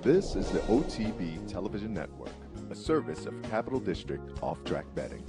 This is the OTB Television Network, a service of Capital District Off-Track Betting.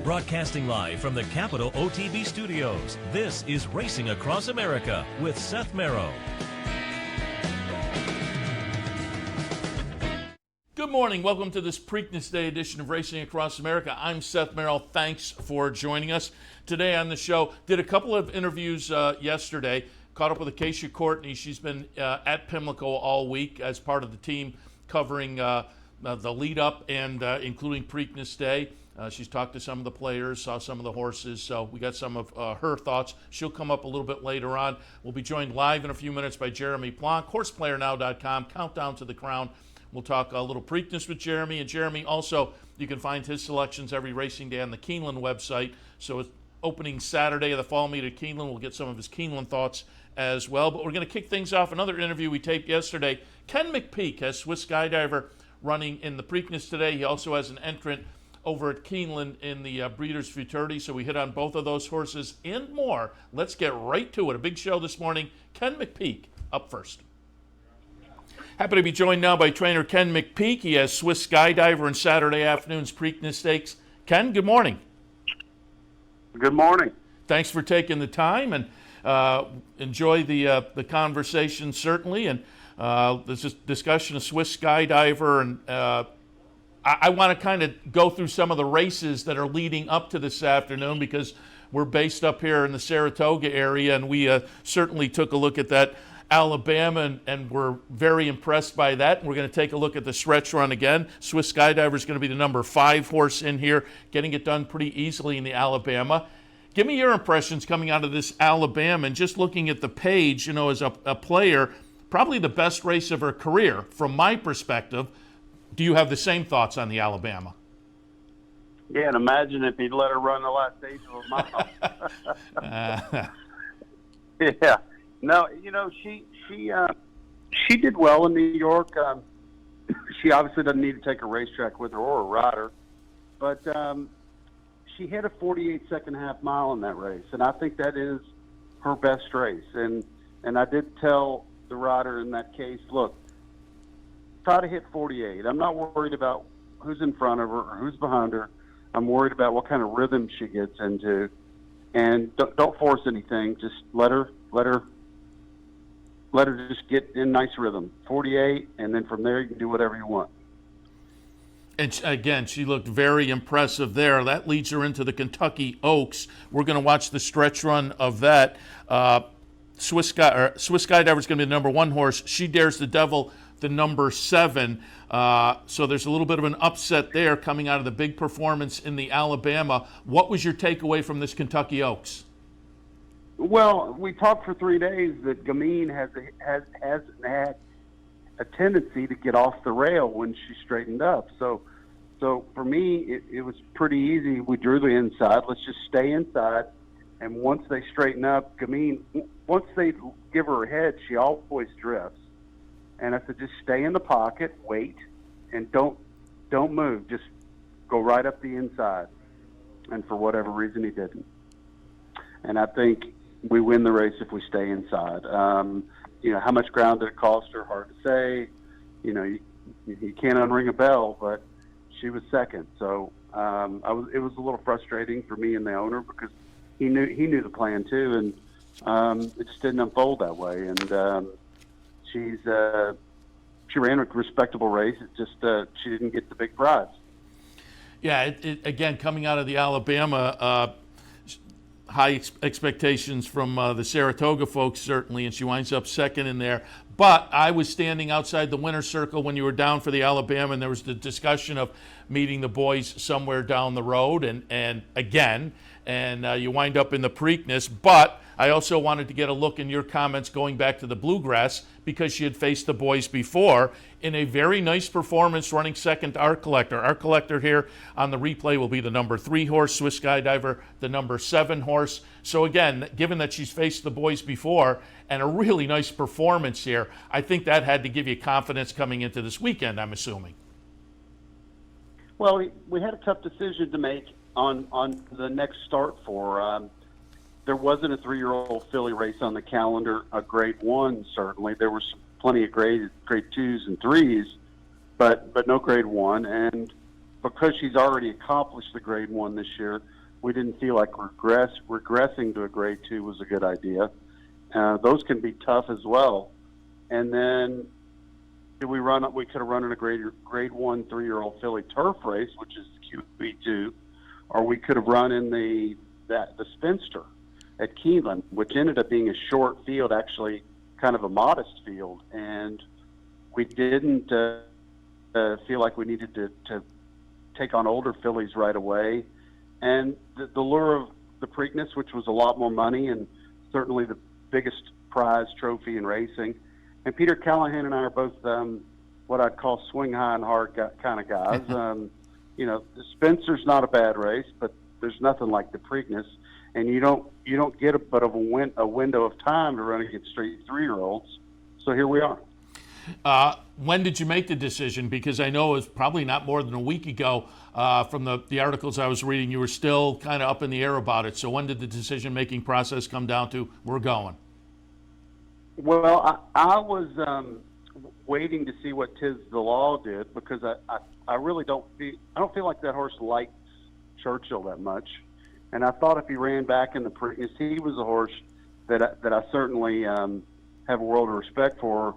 Broadcasting live from the Capital OTB studios, this is Racing Across America with Seth Merrow. Good morning. Welcome to this Preakness Day edition of Racing Across America. I'm Seth Merrow. Thanks for joining us. Today on the show, did a couple of interviews yesterday. Caught up with Acacia Courtney. She's been at Pimlico all week as part of the team covering the lead up and including Preakness Day. She's talked to some of the players, saw some of the horses, so we got some of her thoughts. She'll come up a little bit later on. We'll be joined live in a few minutes by Jeremy Plonk, horseplayernow.com, Countdown to the Crown. We'll talk a little Preakness with Jeremy. And Jeremy, also, you can find his selections every racing day on the Keeneland website. So it's opening Saturday of the fall meet at Keeneland. We'll get some of his Keeneland thoughts as well. But we're going to kick things off. Another interview we taped yesterday. Ken McPeek has Swiss Skydiver running in the Preakness today. He also has an entrant over at Keeneland in the Breeders' Futurity. So we hit on both of those horses and more. Let's get right to it. A big show this morning. Ken McPeek up first. Happy to be joined now by trainer Ken McPeek. He has Swiss Skydiver and Saturday afternoon's Preakness Stakes. Ken, good morning. Good morning. Thanks for taking the time, and enjoy the conversation, certainly. And this is discussion of Swiss Skydiver, and I want to kind of go through some of the races that are leading up to this afternoon, because we're based up here in the Saratoga area, and we certainly took a look at that Alabama, and we're very impressed by that. And we're going to take a look at the stretch run again. Swiss Skydiver is going to be the number 5 horse in here, getting it done pretty easily in the Alabama. Give me your impressions coming out of this Alabama, and just looking at the page, you know, as a player, probably the best race of her career from my perspective. Do you have the same thoughts on the Alabama? Yeah, and imagine if he'd let her run the last stage of a mile. Yeah. No, you know, she did well in New York. She obviously doesn't need to take a racetrack with her or a rider, but she hit a 48-second half mile in that race, and I think that is her best race. And I did tell the rider in that case, look, try to hit 48. I'm not worried about who's in front of her or who's behind her. I'm worried about what kind of rhythm she gets into, and don't force anything. Just let her just get in nice rhythm. 48, and then from there you can do whatever you want. And again, she looked very impressive there. That leads her into the Kentucky Oaks. We're going to watch the stretch run of that. Swiss Skydiver is going to be the number 1 horse. She Dares the Devil, the number 7. So there's a little bit of an upset there coming out of the big performance in the Alabama. What was your takeaway from this Kentucky Oaks? Well, we talked for 3 days that Gamine has had a tendency to get off the rail when she straightened up. So for me, it was pretty easy. We drew the inside. Let's just stay inside. And once they straighten up, Gamine, once they give her a head, she always drifts. And I said, just stay in the pocket, wait, and don't move. Just go right up the inside. And for whatever reason, he didn't. And I think we win the race if we stay inside. You know, how much ground did it cost her? Hard to say. You know, you can't unring a bell, but she was second. So it was a little frustrating for me and the owner, because he knew the plan too, and it just didn't unfold that way. And she ran a respectable race. It just she didn't get the big prize. Yeah, again, coming out of the Alabama, high expectations from the Saratoga folks, certainly, and she winds up second in there. But I was standing outside the winner's circle when you were down for the Alabama, and there was the discussion of meeting the boys somewhere down the road, and you wind up in the Preakness. But I also wanted to get a look in your comments going back to the Bluegrass, because she had faced the boys before in a very nice performance running second to Art Collector. Art Collector here on the replay will be the number 3 horse, Swiss Skydiver the number 7 horse. So again, given that she's faced the boys before and a really nice performance here, I think that had to give you confidence coming into this weekend, I'm assuming. Well, we had a tough decision to make on the next start for. There wasn't a 3-year-old filly race on the calendar, a grade 1 certainly. There was plenty of grade 2s and 3s, but no grade 1. And because she's already accomplished the grade 1 this year, we didn't feel like regressing to a grade 2 was a good idea. Those can be tough as well. And then we could have run in a grade 1 3-year-old filly turf race, which is QB2, or we could have run in the Spinster at Keeneland, which ended up being a short field, actually kind of a modest field. And we didn't feel like we needed to take on older fillies right away. And the lure of the Preakness, which was a lot more money and certainly the biggest prize trophy in racing. And Peter Callahan and I are both what I'd call swing high and hard kind of guys. The Spencer's not a bad race, but there's nothing like the Preakness. And you don't get a window of time to run against straight 3-year-olds. So here we are. When did you make the decision? Because I know it was probably not more than a week ago from the articles I was reading, you were still kind of up in the air about it. So when did the decision-making process come down to, we're going? Well, I was waiting to see what Tiz the Law did, because I really don't feel like that horse likes Churchill that much. And I thought if he ran back in the Preakness, he was a horse that I certainly have a world of respect for.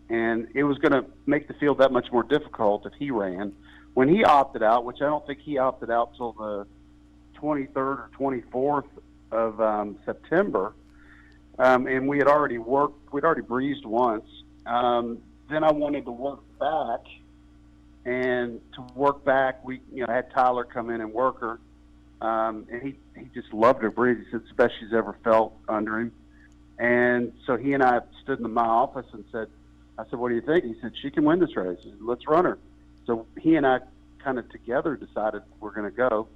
And it was going to make the field that much more difficult if he ran. When he opted out, which I don't think he opted out till the 23rd or 24th of September, and we'd already breezed once. Then I wanted to work back, and to work back, we had Tyler come in and work her. And he just loved her breeze. He said it's the best she's ever felt under him. And so he and I stood in my office and I said, what do you think? He said, she can win this race. He said, let's run her. So he and I kind of together decided we're going to go.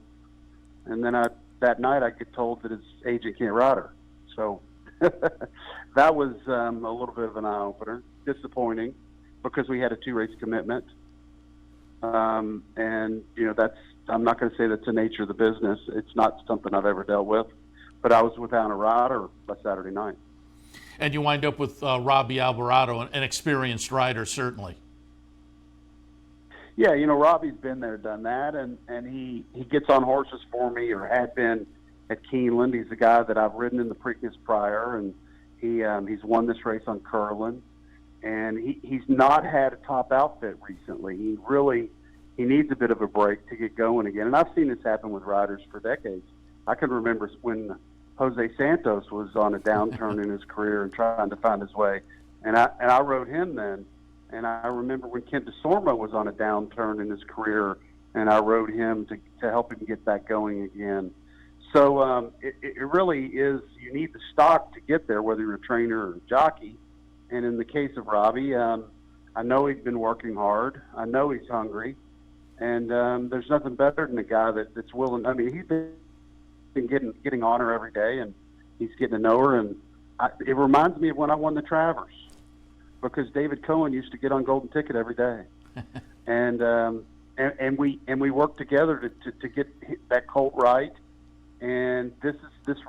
And then that night I get told that his agent can't ride her. So that was a little bit of an eye-opener. Disappointing, because we had a 2-race commitment. And, I'm not going to say that's the nature of the business. It's not something I've ever dealt with. But I was without a rider by Saturday night. And you wind up with Robbie Alvarado, an experienced rider, certainly. Yeah, Robbie's been there, done that, and he gets on horses for me, or had been at Keeneland. He's a guy that I've ridden in the Preakness prior, and he's won this race on Curlin. And he's not had a top outfit recently. He needs a bit of a break to get going again. And I've seen this happen with riders for decades. I can remember when Jose Santos was on a downturn in his career and trying to find his way. And I rode him then. And I remember when Kent DeSormo was on a downturn in his career, and I rode him to help him get back going again. So it really is, you need the stock to get there, whether you're a trainer or a jockey. And in the case of Robbie, I know he's been working hard. I know he's hungry. And there's nothing better than a guy that's willing. I mean, he's been getting on her every day, and he's getting to know her. And it reminds me of when I won the Travers, because David Cohen used to get on Golden Ticket every day. and we worked together to get that colt right. And this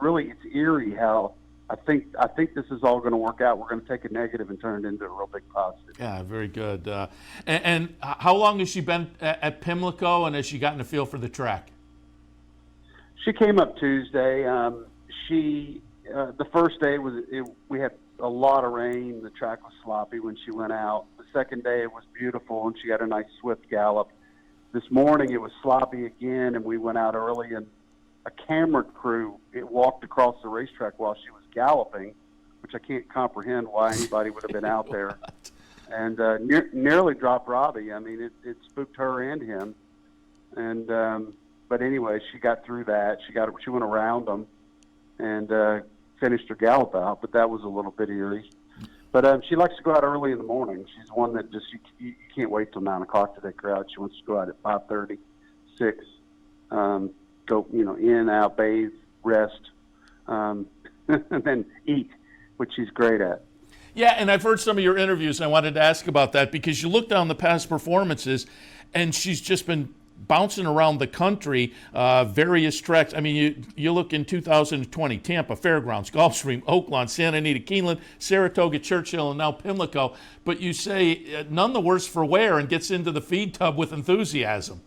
really, it's eerie how I think this is all going to work out. We're going to take a negative and turn it into a real big positive. Yeah, very good. And how long has she been at Pimlico, and has she gotten a feel for the track? She came up Tuesday. The first day we had a lot of rain. The track was sloppy when she went out. The second day it was beautiful, and she had a nice swift gallop. This morning it was sloppy again, and we went out early, and a camera crew walked across the racetrack while she was galloping, which I can't comprehend why anybody would have been out there, and nearly dropped Robbie. I mean, it spooked her and him, and but anyway, she got through that. She went around them and finished her gallop out, but that was a little bit eerie. But she likes to go out early in the morning. She's one that just you can't wait till 9 o'clock to take her out. She wants to go out at 5:30, 6. Go in, out, bathe, rest, and then eat, which she's great at. Yeah, and I've heard some of your interviews, and I wanted to ask about that because you look down the past performances, and she's just been bouncing around the country, various tracks. I mean, you look in 2020, Tampa, Fairgrounds, Gulfstream, Oaklawn, Santa Anita, Keeneland, Saratoga, Churchill, and now Pimlico. But you say none the worse for wear and gets into the feed tub with enthusiasm.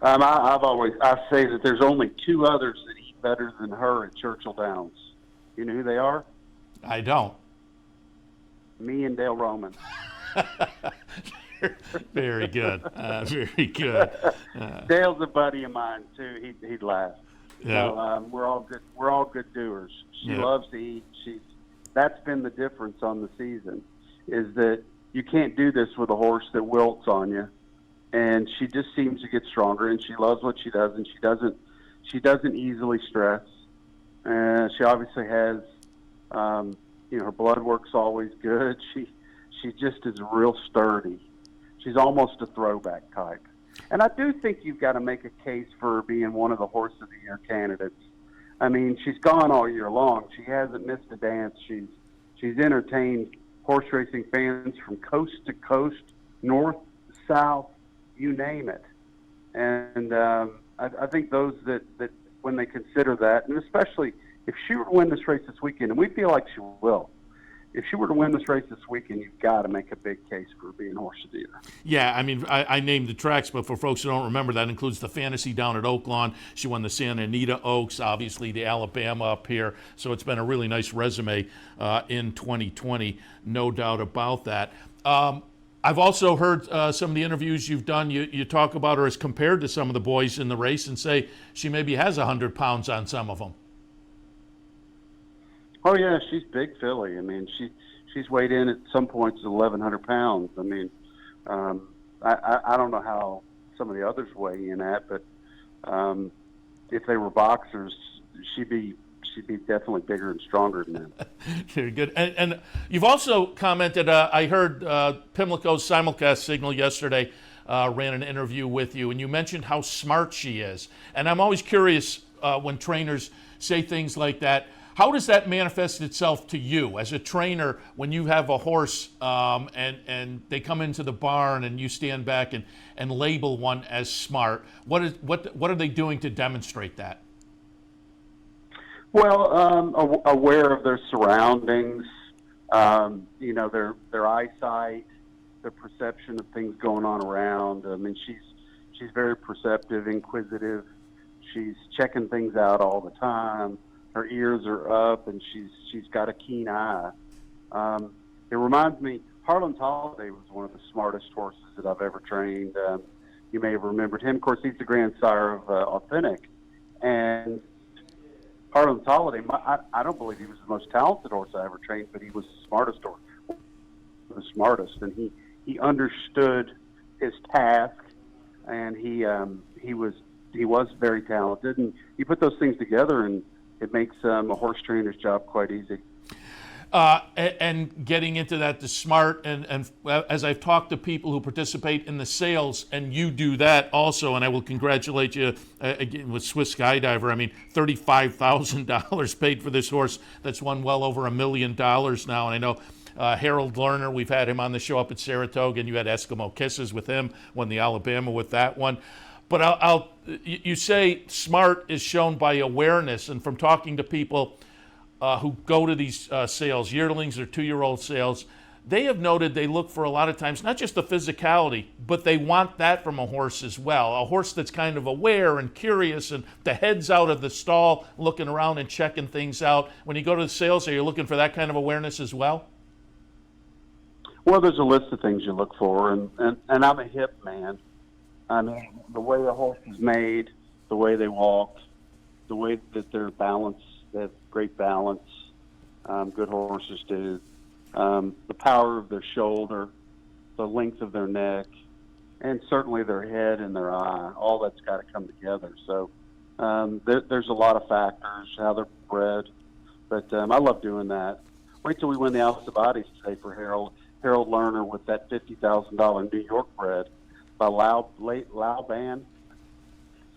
I say that there's only 2 others that eat better than her at Churchill Downs. You know who they are? I don't. Me and Dale Roman. Very good. Very good. Dale's a buddy of mine too. He'd laugh. Yeah. So, we're all good doers. She loves to eat. That's been the difference on the season, is that you can't do this with a horse that wilts on you. And she just seems to get stronger, and she loves what she does, and she doesn't easily stress. She obviously has, her blood work's always good. She just is real sturdy. She's almost a throwback type. And I do think you've got to make a case for her being one of the Horse of the Year candidates. I mean, she's gone all year long. She hasn't missed a dance. She's entertained horse racing fans from coast to coast, north, south, you name it. And I think those that when they consider that, and especially if she were to win this race this weekend, and we feel like she will, if she were to win this race this weekend, you've got to make a big case for being Horse of the Year. Yeah, I mean, I named the tracks, but for folks who don't remember, that includes the Fantasy down at Oaklawn. She won the Santa Anita Oaks, obviously the Alabama up here. So it's been a really nice resume in 2020, no doubt about that. I've also heard some of the interviews you've done. You talk about her as compared to some of the boys in the race and say she maybe has 100 pounds on some of them. Oh, yeah, she's big filly. I mean, she's weighed in at some points at 1,100 pounds. I mean, I don't know how some of the others weigh in at, but if they were boxers, she'd be definitely bigger and stronger than them. Very good. And you've also commented, I heard Pimlico's simulcast signal yesterday ran an interview with you, and you mentioned how smart she is. And I'm always curious when trainers say things like that, how does that manifest itself to you as a trainer when you have a horse and they come into the barn and you stand back and label one as smart? What are they doing to demonstrate that? Well, aware of their surroundings, their eyesight, their perception of things going on around. I mean, she's very perceptive, inquisitive. She's checking things out all the time. Her ears are up, and she's got a keen eye. It reminds me, Harlan's Holiday was one of the smartest horses that I've ever trained. You may have remembered him. Of course, he's the grandsire of Authentic. And Harlan's Holiday, I don't believe he was the most talented horse I ever trained, but he was the smartest horse, the smartest. And he understood his task, and he was very talented. And you put those things together, and it makes a horse trainer's job quite easy. And getting into that, the smart, and as I've talked to people who participate in the sales, and you do that also, and I will congratulate you again with Swiss Skydiver. I mean, $35,000 paid for this horse that's won well over $1 million now. And I know Harold Lerner, we've had him on the show up at Saratoga, and you had Eskimo Kisses with him, won the Alabama with that one. But you say smart is shown by awareness, and from talking to people who go to these sales, yearlings or 2-year-old sales, they have noted they look for a lot of times, not just the physicality, but they want that from a horse as well. A horse that's kind of aware and curious, and the head's out of the stall looking around and checking things out. When you go to the sales, are you looking for that kind of awareness as well? Well, there's a list of things you look for, and I'm a hip man. I mean, the way the horse is made, the way they walk, the way that they're balanced. They have great balance. Good horses do. The power of their shoulder, the length of their neck, and certainly their head and their eye. All that's got to come together. So there's a lot of factors, how they're bred. But I love doing that. Wait till we win the Alcibiades today for Harold Lerner with that $50,000 New York bred by Lau Band.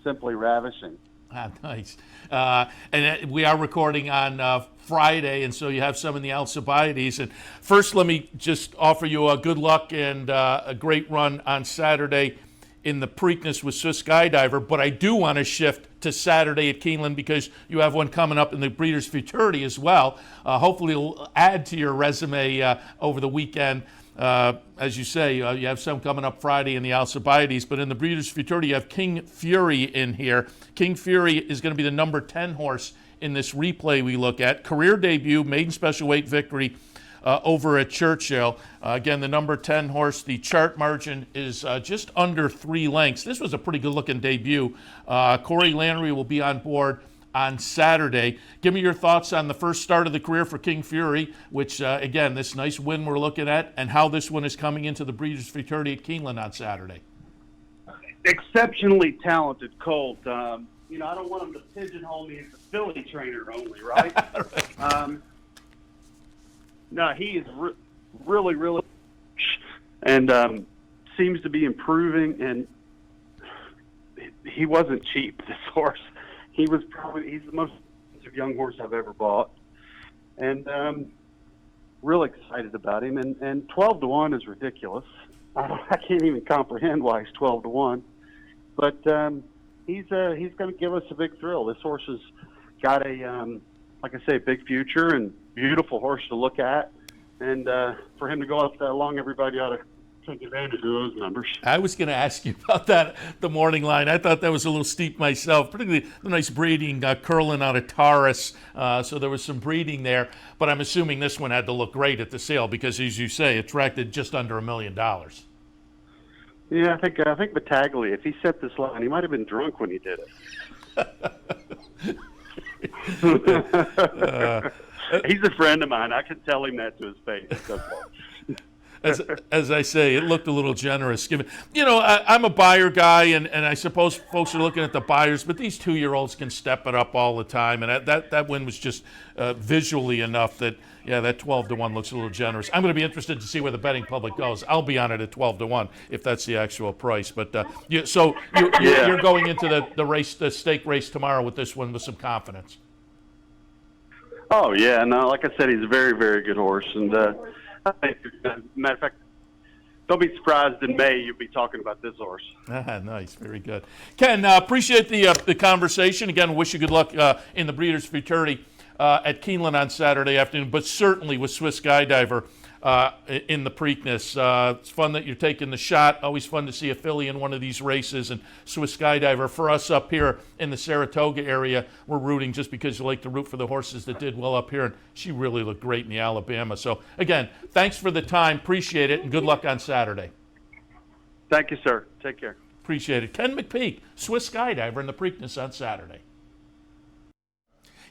Simply ravishing. Ah, nice. And we are recording on Friday, and so you have some in the Alcibiades. And first, let me just offer you a good luck and a great run on Saturday in the Preakness with Swiss Skydiver. But I do want to shift to Saturday at Keeneland because you have one coming up in the Breeders' Futurity as well. Hopefully, it'll add to your resume over the weekend. As you say, you have some coming up Friday in the Alcibiades, but in the Breeders' Futurity, you have King Fury in here. King Fury is going to be the number 10 horse in this replay we look at. Career debut, maiden special weight victory over at Churchill. Again, the number 10 horse, the chart margin is just under 3 lengths. This was a pretty good-looking debut. Corey Lannery will be on board on Saturday. Give me your thoughts on the first start of the career for King Fury, which, again, this nice win we're looking at, and how this one is coming into the Breeders' Futurity at Keeneland on Saturday. Exceptionally talented colt. I don't want him to pigeonhole me as a filly trainer only, right? Right. No, he is really, really, and seems to be improving, and he wasn't cheap, this horse. He's the most expensive young horse I've ever bought, and real excited about him. And 12-1 is ridiculous. I can't even comprehend why he's 12-1, but he's going to give us a big thrill. This horse has got a, like I say, big future and beautiful horse to look at, and for him to go up that long, everybody ought to take advantage of those numbers. I was going to ask you about that, the morning line. I thought that was a little steep myself, particularly the nice breeding curling out of Taurus. So there was some breeding there. But I'm assuming this one had to look great at the sale because, as you say, it attracted just under $1 million. Yeah, I think Battaglia, if he set this line, he might have been drunk when he did it. He's a friend of mine. I can tell him that to his face. As I say, it looked a little generous. Given, I'm a buyer guy, and I suppose folks are looking at the buyers, but these 2-year-olds can step it up all the time, and that win was just visually enough that, that 12-1 looks a little generous. I'm going to be interested to see where the betting public goes. I'll be on it at 12-1 if that's the actual price. But you're going into the race, the stake race tomorrow with this one with some confidence. Oh yeah, no, like I said, he's a very, very good horse, and I think, matter of fact, don't be surprised in May you'll be talking about this horse. Nice, very good. Ken, appreciate the conversation. Again, wish you good luck in the Breeders' Futurity at Keeneland on Saturday afternoon, but certainly with Swiss Skydiver in the Preakness. It's fun that you're taking the shot. Always fun to see a filly in one of these races. And Swiss Skydiver, for us up here in the Saratoga area, we're rooting just because you like to root for the horses that did well up here. And she really looked great in the Alabama. So, again, thanks for the time. Appreciate it. And good luck on Saturday. Thank you, sir. Take care. Appreciate it. Ken McPeek, Swiss Skydiver in the Preakness on Saturday.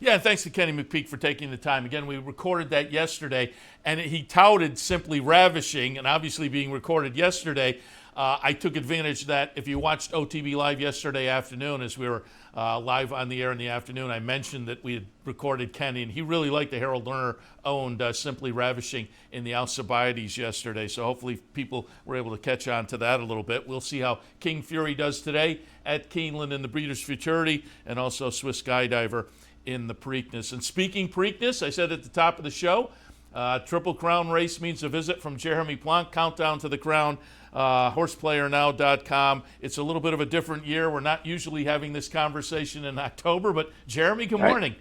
Yeah, and thanks to Kenny McPeek for taking the time. Again, we recorded that yesterday, and he touted Simply Ravishing, and obviously being recorded yesterday, I took advantage of that. If you watched OTB Live yesterday afternoon, as we were live on the air in the afternoon, I mentioned that we had recorded Kenny, and he really liked the Harold Lerner-owned Simply Ravishing in the Alcibiades yesterday, so hopefully people were able to catch on to that a little bit. We'll see how King Fury does today at Keeneland in the Breeders' Futurity, and also Swiss Skydiver in the Preakness. And speaking Preakness, I said at the top of the show, Triple Crown race means a visit from Jeremy Plonk. Countdown to the Crown, horseplayernow.com. It's a little bit of a different year. We're not usually having this conversation in October, but Jeremy, good morning.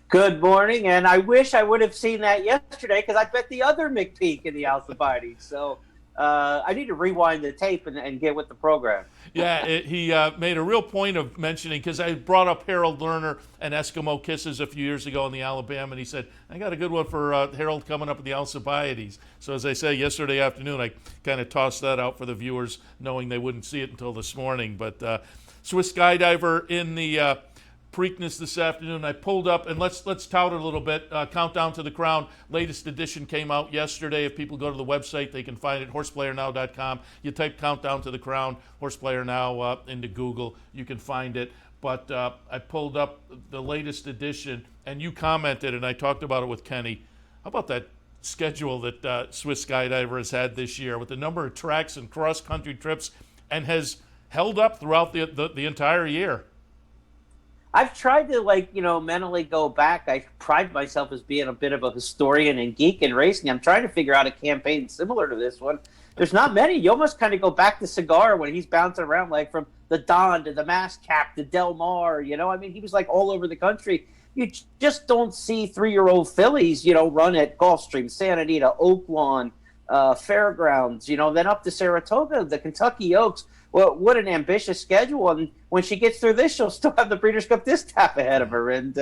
Good morning, and I wish I would have seen that yesterday because I bet the other McPeek in the Alcibiades. So I need to rewind the tape and get with the program. Yeah, he made a real point of mentioning, because I brought up Harold Lerner and Eskimo Kisses a few years ago in the Alabama, and he said, I got a good one for Harold coming up at the Alcibiades. So as I say, yesterday afternoon, I kind of tossed that out for the viewers, knowing they wouldn't see it until this morning. But Swiss Skydiver in the Preakness this afternoon. I pulled up, and let's tout it a little bit. Countdown to the Crown, latest edition came out yesterday. If people go to the website, they can find it, horseplayernow.com. You type Countdown to the Crown, Horseplayer Now into Google, you can find it. But I pulled up the latest edition, and you commented, and I talked about it with Kenny. How about that schedule that Swiss Skydiver has had this year with the number of tracks and cross-country trips, and has held up throughout the entire year? I've tried to mentally go back. I pride myself as being a bit of a historian and geek in racing. I'm trying to figure out a campaign similar to this one. There's not many. You almost kind of go back to Cigar when he's bouncing around, like from the Don to the Mascap to Del Mar. He was like all over the country. You just don't see 3-year-old fillies, run at Gulfstream, Santa Anita, Oaklawn, Fairgrounds, then up to Saratoga, the Kentucky Oaks. Well, what an ambitious schedule. And when she gets through this, she'll still have the Breeders' Cup Distaff ahead of her. And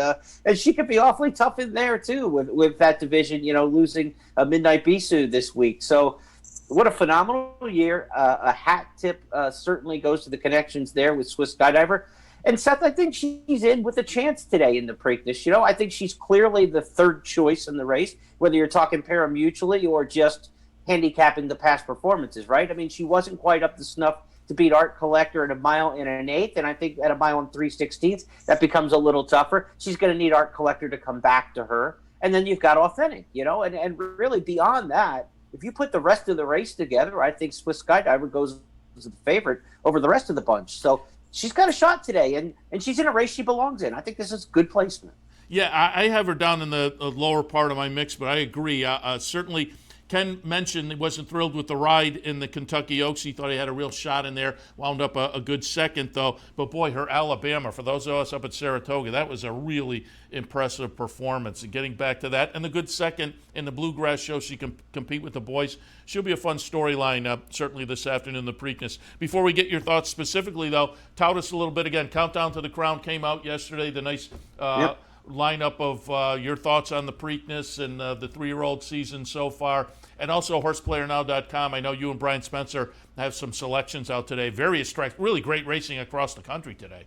she could be awfully tough in there, too, with that division, losing a Midnight Bisou this week. So what a phenomenal year. A hat tip certainly goes to the connections there with Swiss Skydiver. And Seth, I think she's in with a chance today in the Preakness. I think she's clearly the third choice in the race, whether you're talking pari-mutually or just handicapping the past performances, right? I mean, she wasn't quite up to snuff to beat Art Collector at a mile and an eighth, and I think at a mile and 3/16, that becomes a little tougher. She's going to need Art Collector to come back to her, and then you've got Authentic, and really beyond that, if you put the rest of the race together, I think Swiss Skydiver goes as the favorite over the rest of the bunch. So she's got a shot today, and she's in a race she belongs in. I think this is good placement. Yeah, I have her down in the lower part of my mix, but I agree. Certainly, Ken mentioned he wasn't thrilled with the ride in the Kentucky Oaks. He thought he had a real shot in there. Wound up a good second, though. But, boy, her Alabama, for those of us up at Saratoga, that was a really impressive performance. And getting back to that, and the good second in the Bluegrass show, she can compete with the boys. She'll be a fun storyline, certainly this afternoon, the Preakness. Before we get your thoughts specifically, though, tout us a little bit again. Countdown to the Crown came out yesterday, the nice lineup of your thoughts on the Preakness and the 3-year-old season so far, and also horseplayernow.com. I know you and Brian Spencer have some selections out today. Various tracks, really great racing across the country today.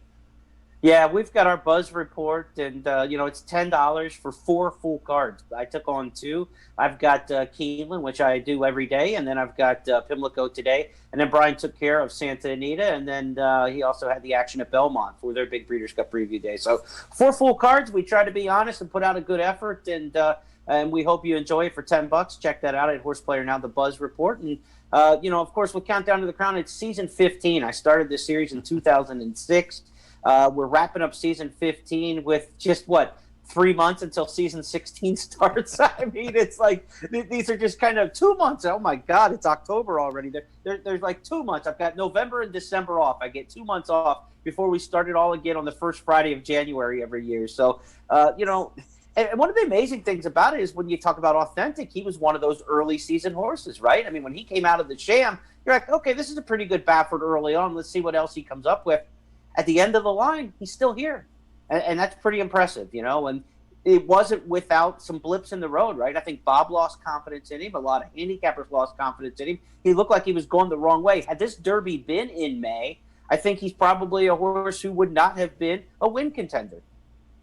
Yeah, we've got our Buzz report, and it's $10 for 4 full cards. I took on 2. I've got Keeneland, which I do every day, and then I've got Pimlico today. And then Brian took care of Santa Anita, and then he also had the action at Belmont for their big Breeders' Cup preview day. So 4 full cards. We try to be honest and put out a good effort, and we hope you enjoy it for $10. Check that out at Horseplayer Now, the Buzz report. And of course, with Countdown to the Crown, it's season 15. I started this series in 2006. We're wrapping up season 15 with just 3 months until season 16 starts. I mean, it's like these are just kind of 2 months. Oh my God, it's October already. There's like 2 months. I've got November and December off. I get 2 months off before we start it all again on the first Friday of January every year. So, and one of the amazing things about it is when you talk about Authentic, he was one of those early season horses, right? I mean, when he came out of the sham, you're like, okay, this is a pretty good Baffert early on. Let's see what else he comes up with. At the end of the line, he's still here. And that's pretty impressive, and it wasn't without some blips in the road, right? I think Bob lost confidence in him. A lot of handicappers lost confidence in him. He looked like he was going the wrong way. Had this Derby been in May, I think he's probably a horse who would not have been a win contender.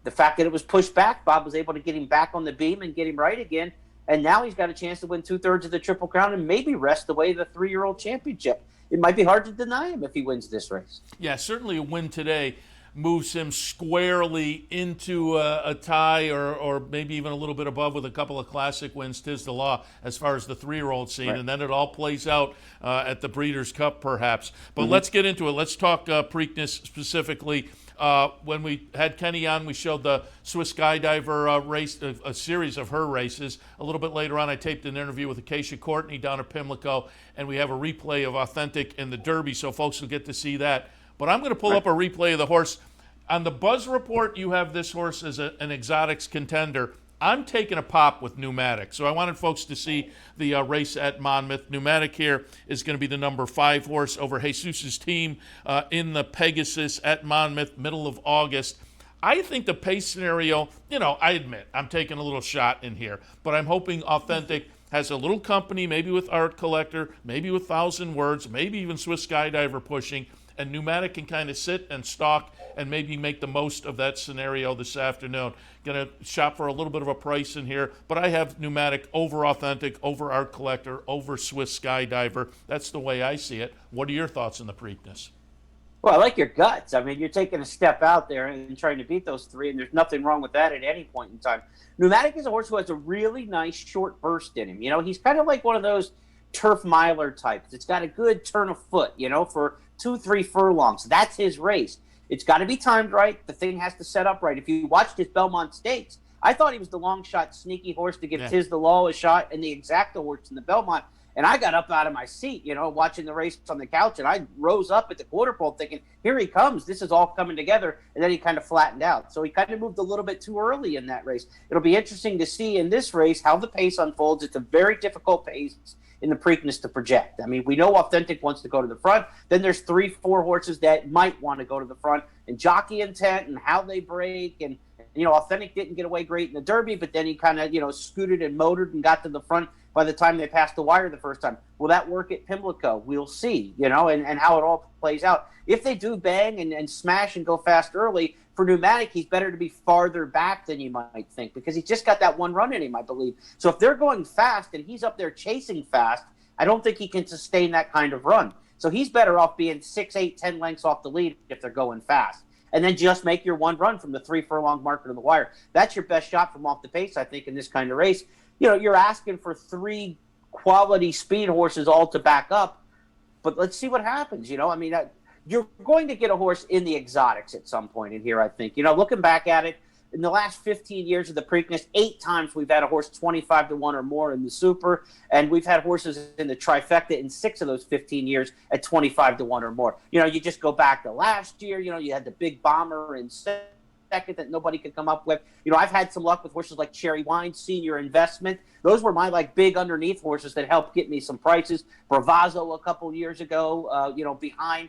The fact that it was pushed back, Bob was able to get him back on the beam and get him right again. And now he's got a chance to win 2/3 of the Triple Crown and maybe wrest away the 3-year-old championship. It might be hard to deny him if he wins this race. Yeah, certainly a win today moves him squarely into a tie or maybe even a little bit above with a couple of classic wins. 'Tis the law as far as the 3-year-old scene. Right. And then it all plays out at the Breeders' Cup perhaps. But let's get into it. Let's talk Preakness specifically. When we had Kenny on, we showed the Swiss Skydiver race, a series of her races. A little bit later on, I taped an interview with Acacia Courtney down at Pimlico, and we have a replay of Authentic in the Derby, so folks will get to see that. But I'm going to pull up a replay of the horse. On the Buzz report, you have this horse as an exotics contender. I'm taking a pop with Pneumatic. So I wanted folks to see the race at Monmouth. Pneumatic here is going to be the number 5 horse over Jesus' team in the Pegasus at Monmouth, middle of August. I think the pace scenario, I admit, I'm taking a little shot in here, but I'm hoping Authentic has a little company, maybe with Art Collector, maybe with 1,000 Words, maybe even Swiss Skydiver pushing, and Pneumatic can kind of sit and stalk and maybe make the most of that scenario this afternoon. Going to shop for a little bit of a price in here, but I have Pneumatic over Authentic, over Art Collector, over Swiss Skydiver. That's the way I see it. What are your thoughts on the Preakness? Well, I like your guts. I mean, you're taking a step out there and trying to beat those three, and there's nothing wrong with that at any point in time. Pneumatic is a horse who has a really nice short burst in him. You know, he's kind of like one of those turf miler types. It's got a good turn of foot, you know, for 2-3 furlongs. That's his race. It's got to be timed right. The thing has to set up right. If you watched his Belmont Stakes, I thought he was the long shot, sneaky horse to give Tiz the Law a shot and the Exacta horse in the Belmont. And I got up out of my seat, you know, watching the race on the couch, and I rose up at the quarter pole thinking, here he comes. This is all coming together. And then he kind of flattened out. So he kind of moved a little bit too early in that race. It'll be interesting to see in this race how the pace unfolds. It's a very difficult pace in the Preakness to project. I mean, we know Authentic wants to go to the front. Then there's 3-4 horses that might want to go to the front. And jockey intent and how they break. And, you know, Authentic didn't get away great in the Derby, but then he kind of, you know, scooted and motored and got to the front by the time they passed the wire the first time. Will that work at Pimlico? We'll see, you know, and how it all plays out. If they do bang and smash and go fast early, for Pneumatic, he's better to be farther back than you might think because he's just got that one run in him, I believe. So if they're going fast and he's up there chasing fast, I don't think he can sustain that kind of run. So he's better off being 6, 8, 10 lengths off the lead if they're going fast. And then just make your one run from the 3 furlong marker to the wire. That's your best shot from off the pace, I think, in this kind of race. You know, you're asking for 3 quality speed horses all to back up, but let's see what happens. You know, I mean, you're going to get a horse in the exotics at some point in here, I think. You know, looking back at it, in the last 15 years of the Preakness, 8 times we've had a horse 25-1 or more in the Super, and we've had horses in the trifecta in 6 of those 15 years at 25-1 or more. You know, you just go back to last year, you know, you had the Big Bomber in second that nobody could come up with. You know, I've had some luck with horses like Cherry Wine, Senior Investment. Those were my, like, big underneath horses that helped get me some prices. Bravazzo a couple years ago, you know, behind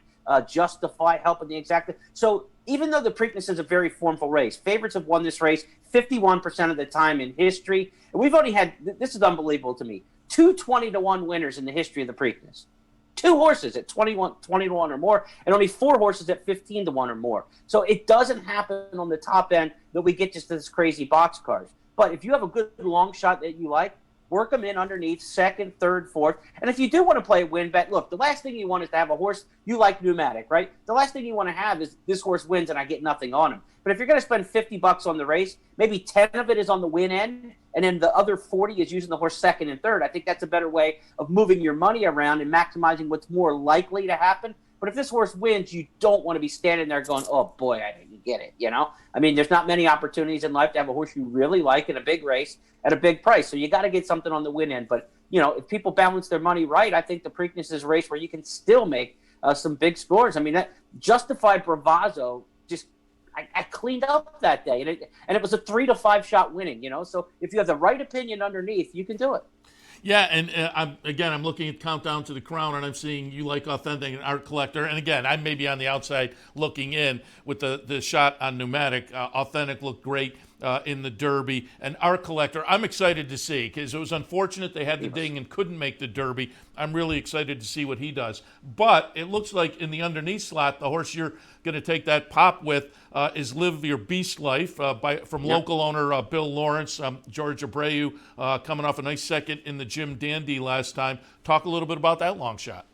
Justify, helping the Exacta. So even though the Preakness is a very formful race, favorites have won this race 51% of the time in history. And we've only had, this is unbelievable to me, 2 20-1 winners in the history of the Preakness. 2 horses at 20-1 or more, and only 4 horses at 15-1 or more. So it doesn't happen on the top end that we get just this crazy boxcars. But if you have a good long shot that you like, work them in underneath, second, third, fourth. And if you do want to play a win bet, look, the last thing you want is to have a horse you like Pneumatic, right? The last thing you want to have is this horse wins and I get nothing on him. But if you're going to spend $50 on the race, maybe 10 of it is on the win end, and then the other 40 is using the horse second and third. I think that's a better way of moving your money around and maximizing what's more likely to happen. But if this horse wins, you don't want to be standing there going, oh, boy, I didn't get it, you know? I mean, there's not many opportunities in life to have a horse you really like in a big race at a big price. So you got to get something on the win end. But, you know, if people balance their money right, I think the Preakness is a race where you can still make some big scores. I mean, that Justified Bravazzo just I cleaned up that day. And it was a 3 to 5 shot winning, you know? So if you have the right opinion underneath, you can do it. Yeah, and I'm looking at Countdown to the Crown, and I'm seeing you like Authentic and Art Collector. And again, I may be on the outside looking in with the shot on Pneumatic. Authentic looked great in the Derby. And Art Collector, I'm excited to see, because it was unfortunate they had the ding and couldn't make the Derby. I'm really excited to see what he does. But it looks like in the underneath slot, the horse you're going to take that pop with is Live Your Beast Life from local owner Bill Lawrence. George Abreu coming off a nice second in the Jim Dandy last time. Talk a little bit about that long shot.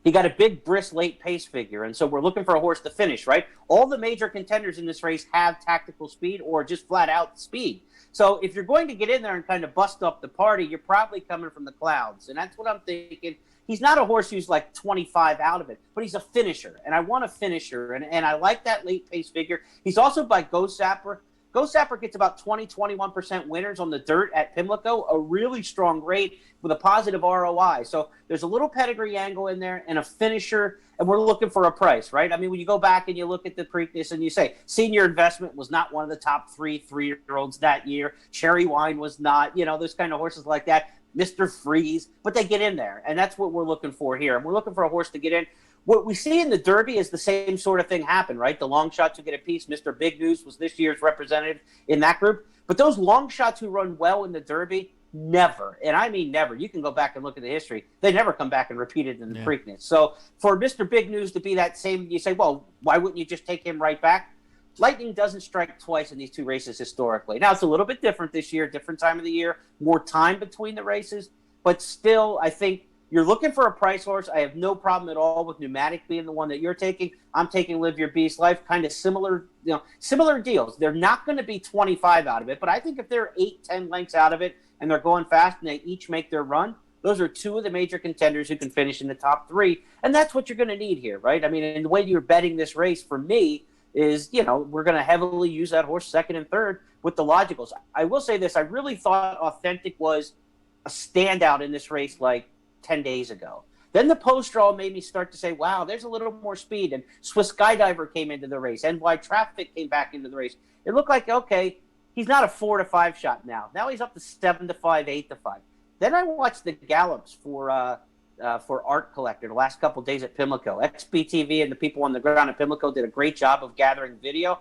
He got a big, brisk, late pace figure, and so we're looking for a horse to finish, right? All the major contenders in this race have tactical speed or just flat-out speed. So if you're going to get in there and kind of bust up the party, you're probably coming from the clouds, and that's what I'm thinking. He's not a horse who's like 25 out of it, but he's a finisher, and I want a finisher, and I like that late pace figure. He's also by Go Sapper. Go Sapper gets about 21% winners on the dirt at Pimlico, a really strong rate with a positive ROI. So there's a little pedigree angle in there and a finisher, and we're looking for a price, right? I mean, when you go back and you look at the Preakness and you say Senior Investment was not one of the top 3 3-year-olds that year. Cherry Wine was not, you know, those kind of horses like that. Mr. Freeze, but they get in there, and that's what we're looking for here. And we're looking for a horse to get in. What we see in the Derby is the same sort of thing happen, right? The long shots who get a piece. Mr. Big News was this year's representative in that group. But those long shots who run well in the Derby, never, and I mean never, you can go back and look at the history, they never come back and repeat it in the Preakness. So for Mr. Big News to be that same, you say, well, why wouldn't you just take him right back? Lightning doesn't strike twice in these two races historically. Now, it's a little bit different this year, different time of the year, more time between the races, but still, I think you're looking for a price horse. I have no problem at all with Pneumatic being the one that you're taking. I'm taking Live Your Beast Life, kind of similar deals. They're not going to be 25 out of it, but I think if they're 8-10 lengths out of it and they're going fast and they each make their run, those are two of the major contenders who can finish in the top three, and that's what you're going to need here, right? I mean, and the way you're betting this race for me is, we're going to heavily use that horse second and third with the logicals. I will say this. I really thought Authentic was a standout in this race like 10 days ago. Then the post draw made me start to say, wow, there's a little more speed. And Swiss Skydiver came into the race. NY Traffic came back into the race. It looked like, okay, he's not a 4-5 shot now. Now he's up to 7-5, 8-5. Then I watched the gallops for Art Collector the last couple of days at Pimlico. XBTV and the people on the ground at Pimlico did a great job of gathering video.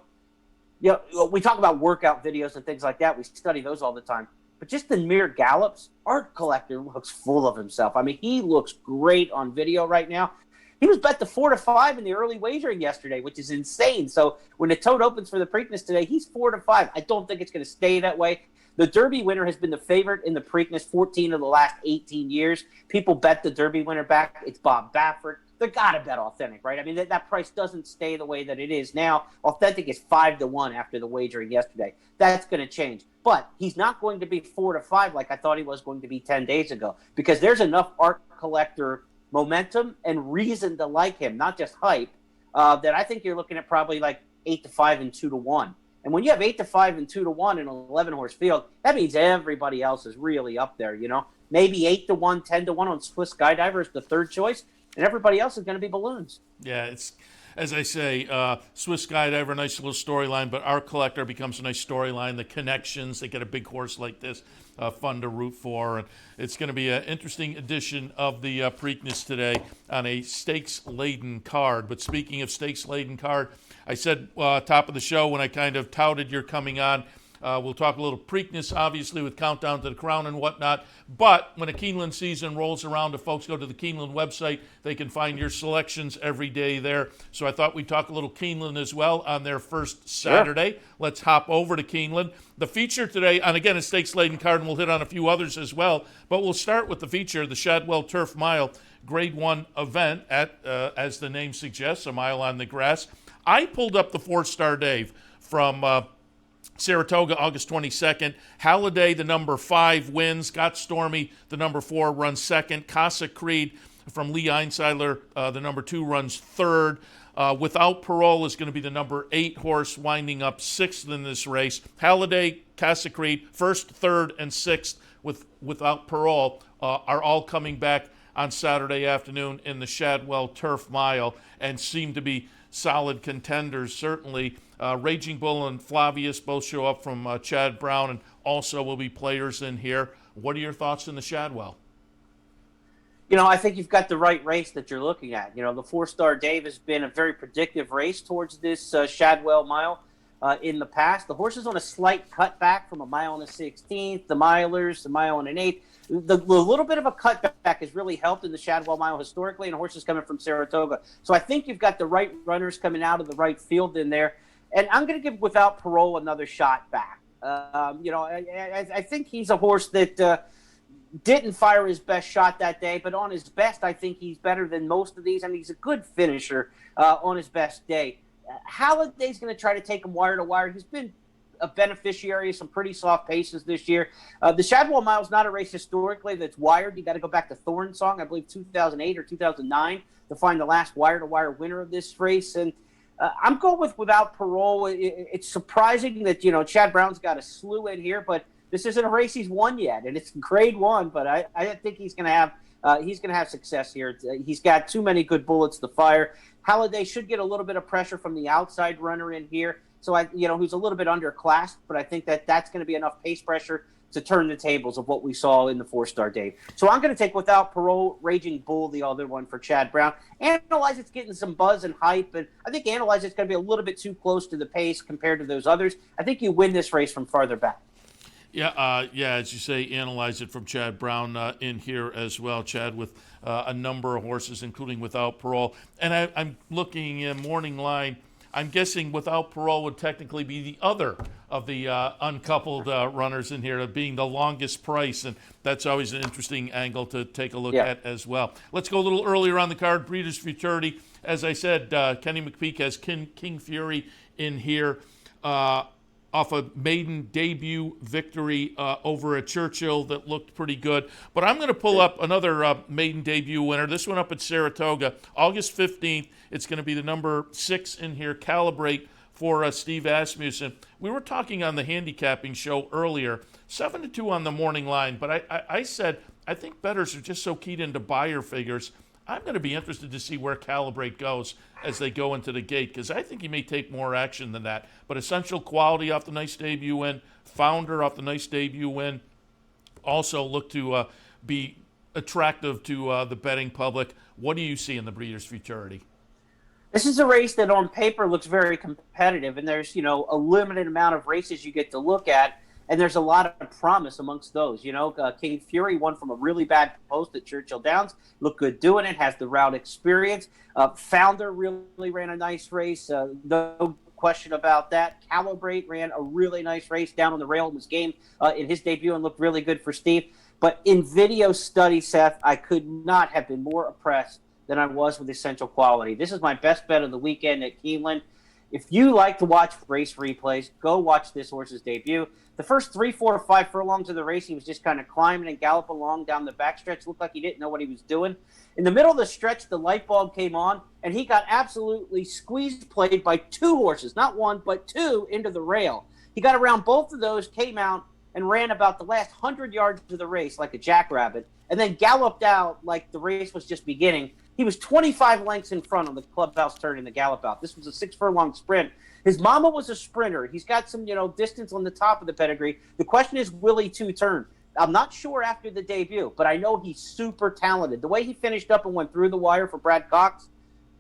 We talk about workout videos and things like that. We study those all the time. But just the mere gallops, Art Collector looks full of himself. I mean, he looks great on video right now. He was bet to 4-5 in the early wagering yesterday, which is insane. So when the tote opens for the Preakness today, he's 4-5. I don't think it's going to stay that way. The Derby winner has been the favorite in the Preakness 14 of the last 18 years. People bet the Derby winner back. It's Bob Baffert. They got to bet Authentic, right? I mean, that price doesn't stay the way that it is now. Authentic is 5-1 after the wagering yesterday. That's going to change. But he's not going to be 4-5 like I thought he was going to be 10 days ago, because there's enough Art Collector momentum and reason to like him, not just hype, that I think you're looking at probably like 8-5 and 2-1. And when you have 8-5 and 2-1 in an 11-horse field, that means everybody else is really up there, Maybe 8-1, 10-1 on Swiss Skydiver is the third choice, and everybody else is going to be balloons. Yeah, it's, as I say, Swiss Skydiver, nice little storyline, but Art Collector becomes a nice storyline. The connections, they get a big horse like this, fun to root for. And it's going to be an interesting edition of the Preakness today on a stakes-laden card. But speaking of stakes-laden card, I said top of the show when I kind of touted your coming on, we'll talk a little Preakness, obviously, with Countdown to the Crown and whatnot. But when a Keeneland season rolls around, if folks go to the Keeneland website, they can find your selections every day there. So I thought we'd talk a little Keeneland as well on their first Saturday. Sure. Let's hop over to Keeneland. The feature today, and again, a stakes-laden card, and we'll hit on a few others as well. But we'll start with the feature, the Shadwell Turf Mile, Grade 1 event at, as the name suggests, a mile on the grass. I pulled up the 4-Star Dave from Saratoga, August 22nd. Halliday, the number 5, wins. Got Stormy, the number 4, runs second. Casa Creed from Lee Einsiedler, the number 2, runs third. Without Parole is going to be the number 8 horse, winding up 6th in this race. Halliday, Casa Creed, 1st, 3rd, and 6th Without Parole are all coming back on Saturday afternoon in the Shadwell Turf Mile and seem to be solid contenders, certainly. Raging Bull and Flavius both show up from Chad Brown, and also will be players in here. What are your thoughts in the Shadwell? I think you've got the right race that you're looking at. The 4-Star Dave has been a very predictive race towards this Shadwell mile in the past. The horse is on a slight cutback from a mile and a 16th, the milers, the mile and an 8th. The little bit of a cutback has really helped in the Shadwell mile historically, and horses coming from Saratoga. So I think you've got the right runners coming out of the right field in there. And I'm going to give Without Parole another shot back. I think he's a horse that didn't fire his best shot that day, but on his best, I think he's better than most of these, and he's a good finisher on his best day. Halliday's going to try to take him wire to wire. He's been a beneficiary of some pretty soft paces this year. The Shadwell Mile is not a race historically that's wired. You got to go back to Thorn Song, I believe 2008 or 2009, to find the last wire-to-wire winner of this race. And I'm going with Without Parole. It's surprising that, Chad Brown's got a slew in here, but this isn't a race he's won yet, and it's Grade 1. But I think he's going to have success here. He's got too many good bullets to fire. Halliday should get a little bit of pressure from the outside runner in here. So who's a little bit underclassed, but I think that's going to be enough pace pressure to turn the tables of what we saw in the 4-Star Dave. So I'm going to take Without Parole, Raging Bull, the other one for Chad Brown. Analyze it's getting some buzz and hype, and I think Analyze it's going to be a little bit too close to the pace compared to those others. I think you win this race from farther back. Yeah, as you say, analyze it from Chad Brown in here as well. Chad with a number of horses, including Without Parole. And I'm looking in morning line. I'm guessing Without Parole would technically be the other of the uncoupled runners in here, being the longest price, and that's always an interesting angle to take a look at as well. Let's go a little earlier on the card. Breeders' Futurity. As I said, Kenny McPeek has King Fury in here. Off a maiden debut victory over at Churchill that looked pretty good. But I'm going to pull up another maiden debut winner. This one up at Saratoga, August 15th. It's going to be the number 6 in here, Calibrate, for Steve Asmussen. We were talking on the handicapping show earlier, 7-2 on the morning line. But I said, I think bettors are just so keyed into buyer figures. I'm going to be interested to see where Calibrate goes as they go into the gate, because I think he may take more action than that. But Essential Quality off the nice debut win, Founder off the nice debut win, also look to be attractive to the betting public. What do you see in the Breeders' Futurity? This is a race that on paper looks very competitive, and there's, a limited amount of races you get to look at. And there's a lot of promise amongst those. King Fury won from a really bad post at Churchill Downs. Looked good doing it, has the route experience. Founder really ran a nice race. No question about that. Calibrate ran a really nice race down on the rail in this game in his debut and looked really good for Steve. But in video study, Seth, I could not have been more impressed than I was with Essential Quality. This is my best bet of the weekend at Keeneland. If you like to watch race replays, go watch this horse's debut. The first 3, 4, or 5 furlongs of the race, he was just kind of climbing and galloping along down the backstretch. Looked like he didn't know what he was doing. In the middle of the stretch, the light bulb came on, and he got absolutely squeezed played by 2 horses, not 1, but 2, into the rail. He got around both of those, came out, and ran about the last 100 yards of the race like a jackrabbit, and then galloped out like the race was just beginning. He was 25 lengths in front on the clubhouse turn in the gallop out. This was a 6-furlong sprint. His mama was a sprinter. He's got some, distance on the top of the pedigree. The question is, will he two-turn? I'm not sure after the debut, but I know he's super talented. The way he finished up and went through the wire for Brad Cox,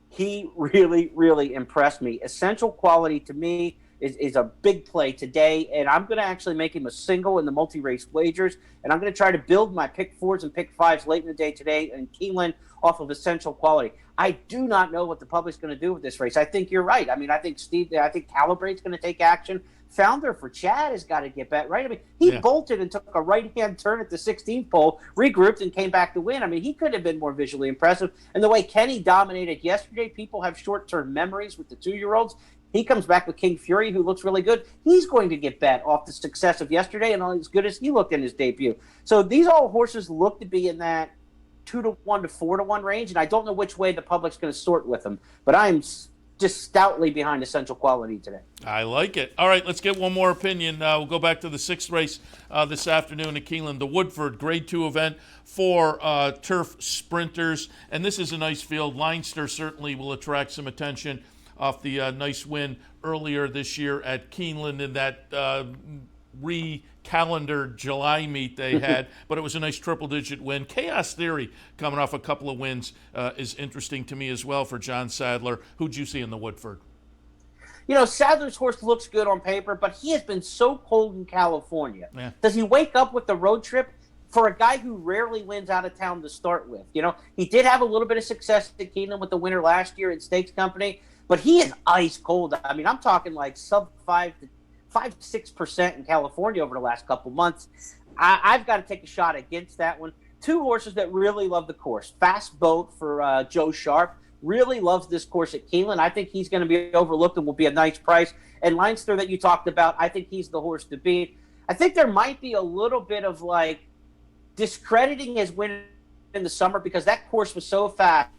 he really, really impressed me. Essential Quality, to me, is a big play today, and I'm going to actually make him a single in the multi-race wagers, and I'm going to try to build my pick 4s and pick 5s late in the day today in Keeneland off of Essential Quality. I do not know what the public's going to do with this race. I think you're right. I think Calibrate's going to take action. Founder for Chad has got to get back, right? He bolted and took a right-hand turn at the 16th pole, regrouped, and came back to win. He could have been more visually impressive. And the way Kenny dominated yesterday, people have short-term memories with the 2-year-olds. He comes back with King Fury, who looks really good. He's going to get bet off the success of yesterday and as good as he looked in his debut. So these all horses look to be in that 2-1 to 4-1 range, and I don't know which way the public's going to sort with them. But I'm just stoutly behind Essential Quality today. I like it. All right, let's get one more opinion. We'll go back to the 6th race this afternoon at Keeneland, the Woodford Grade 2 event for turf sprinters. And this is a nice field. Leinster certainly will attract some attention off the nice win earlier this year at Keeneland in that re-calendared July meet they had, but it was a nice triple-digit win. Chaos Theory, coming off a couple of wins, is interesting to me as well for John Sadler. Who'd you see in the Woodford? Sadler's horse looks good on paper, but he has been so cold in California. Yeah. Does he wake up with the road trip? For a guy who rarely wins out of town to start with, he did have a little bit of success at Keeneland with the winner last year at Stakes Company, but he is ice cold. I'm talking like sub 5-6% in California over the last couple months. I've got to take a shot against that one. 2 horses that really love the course. Fast Boat for Joe Sharp. Really loves this course at Keeneland. I think he's going to be overlooked and will be a nice price. And Leinster that you talked about, I think he's the horse to beat. I think there might be a little bit of discrediting his win in the summer because that course was so fast.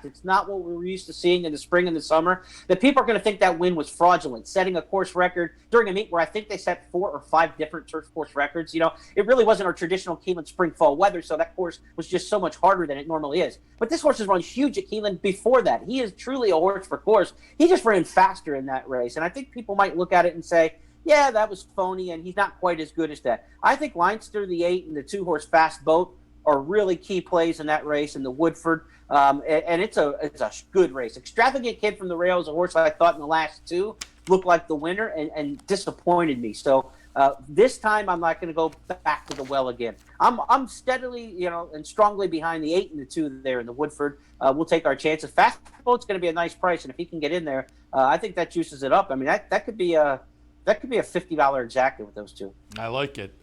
It's not what we were used to seeing in the spring and the summer, that people are going to think that win was fraudulent, setting a course record during a meet where I think they set 4 or 5 different turf course records. It really wasn't our traditional Keeneland spring fall weather, so that course was just so much harder than it normally is. But this horse has run huge at Keeneland before that. He is truly a horse for course. He just ran faster in that race, and I think people might look at it and say, yeah, that was phony, and he's not quite as good as that. I think Leinster, the 8, and the 2-horse Fast Boat are really key plays in that race in the Woodford. And it's a good race. Extravagant Kid from the Rail is a horse I thought in the last 2 looked like the winner and disappointed me. So This time, I'm not going to go back to the well again. I'm steadily, and strongly behind the 8 and the 2 there in the Woodford. We'll take our chances. Fast boat's going to be a nice price, and if he can get in there, I think that juices it up. I mean, that could be a $50 exacta with those two. I like it.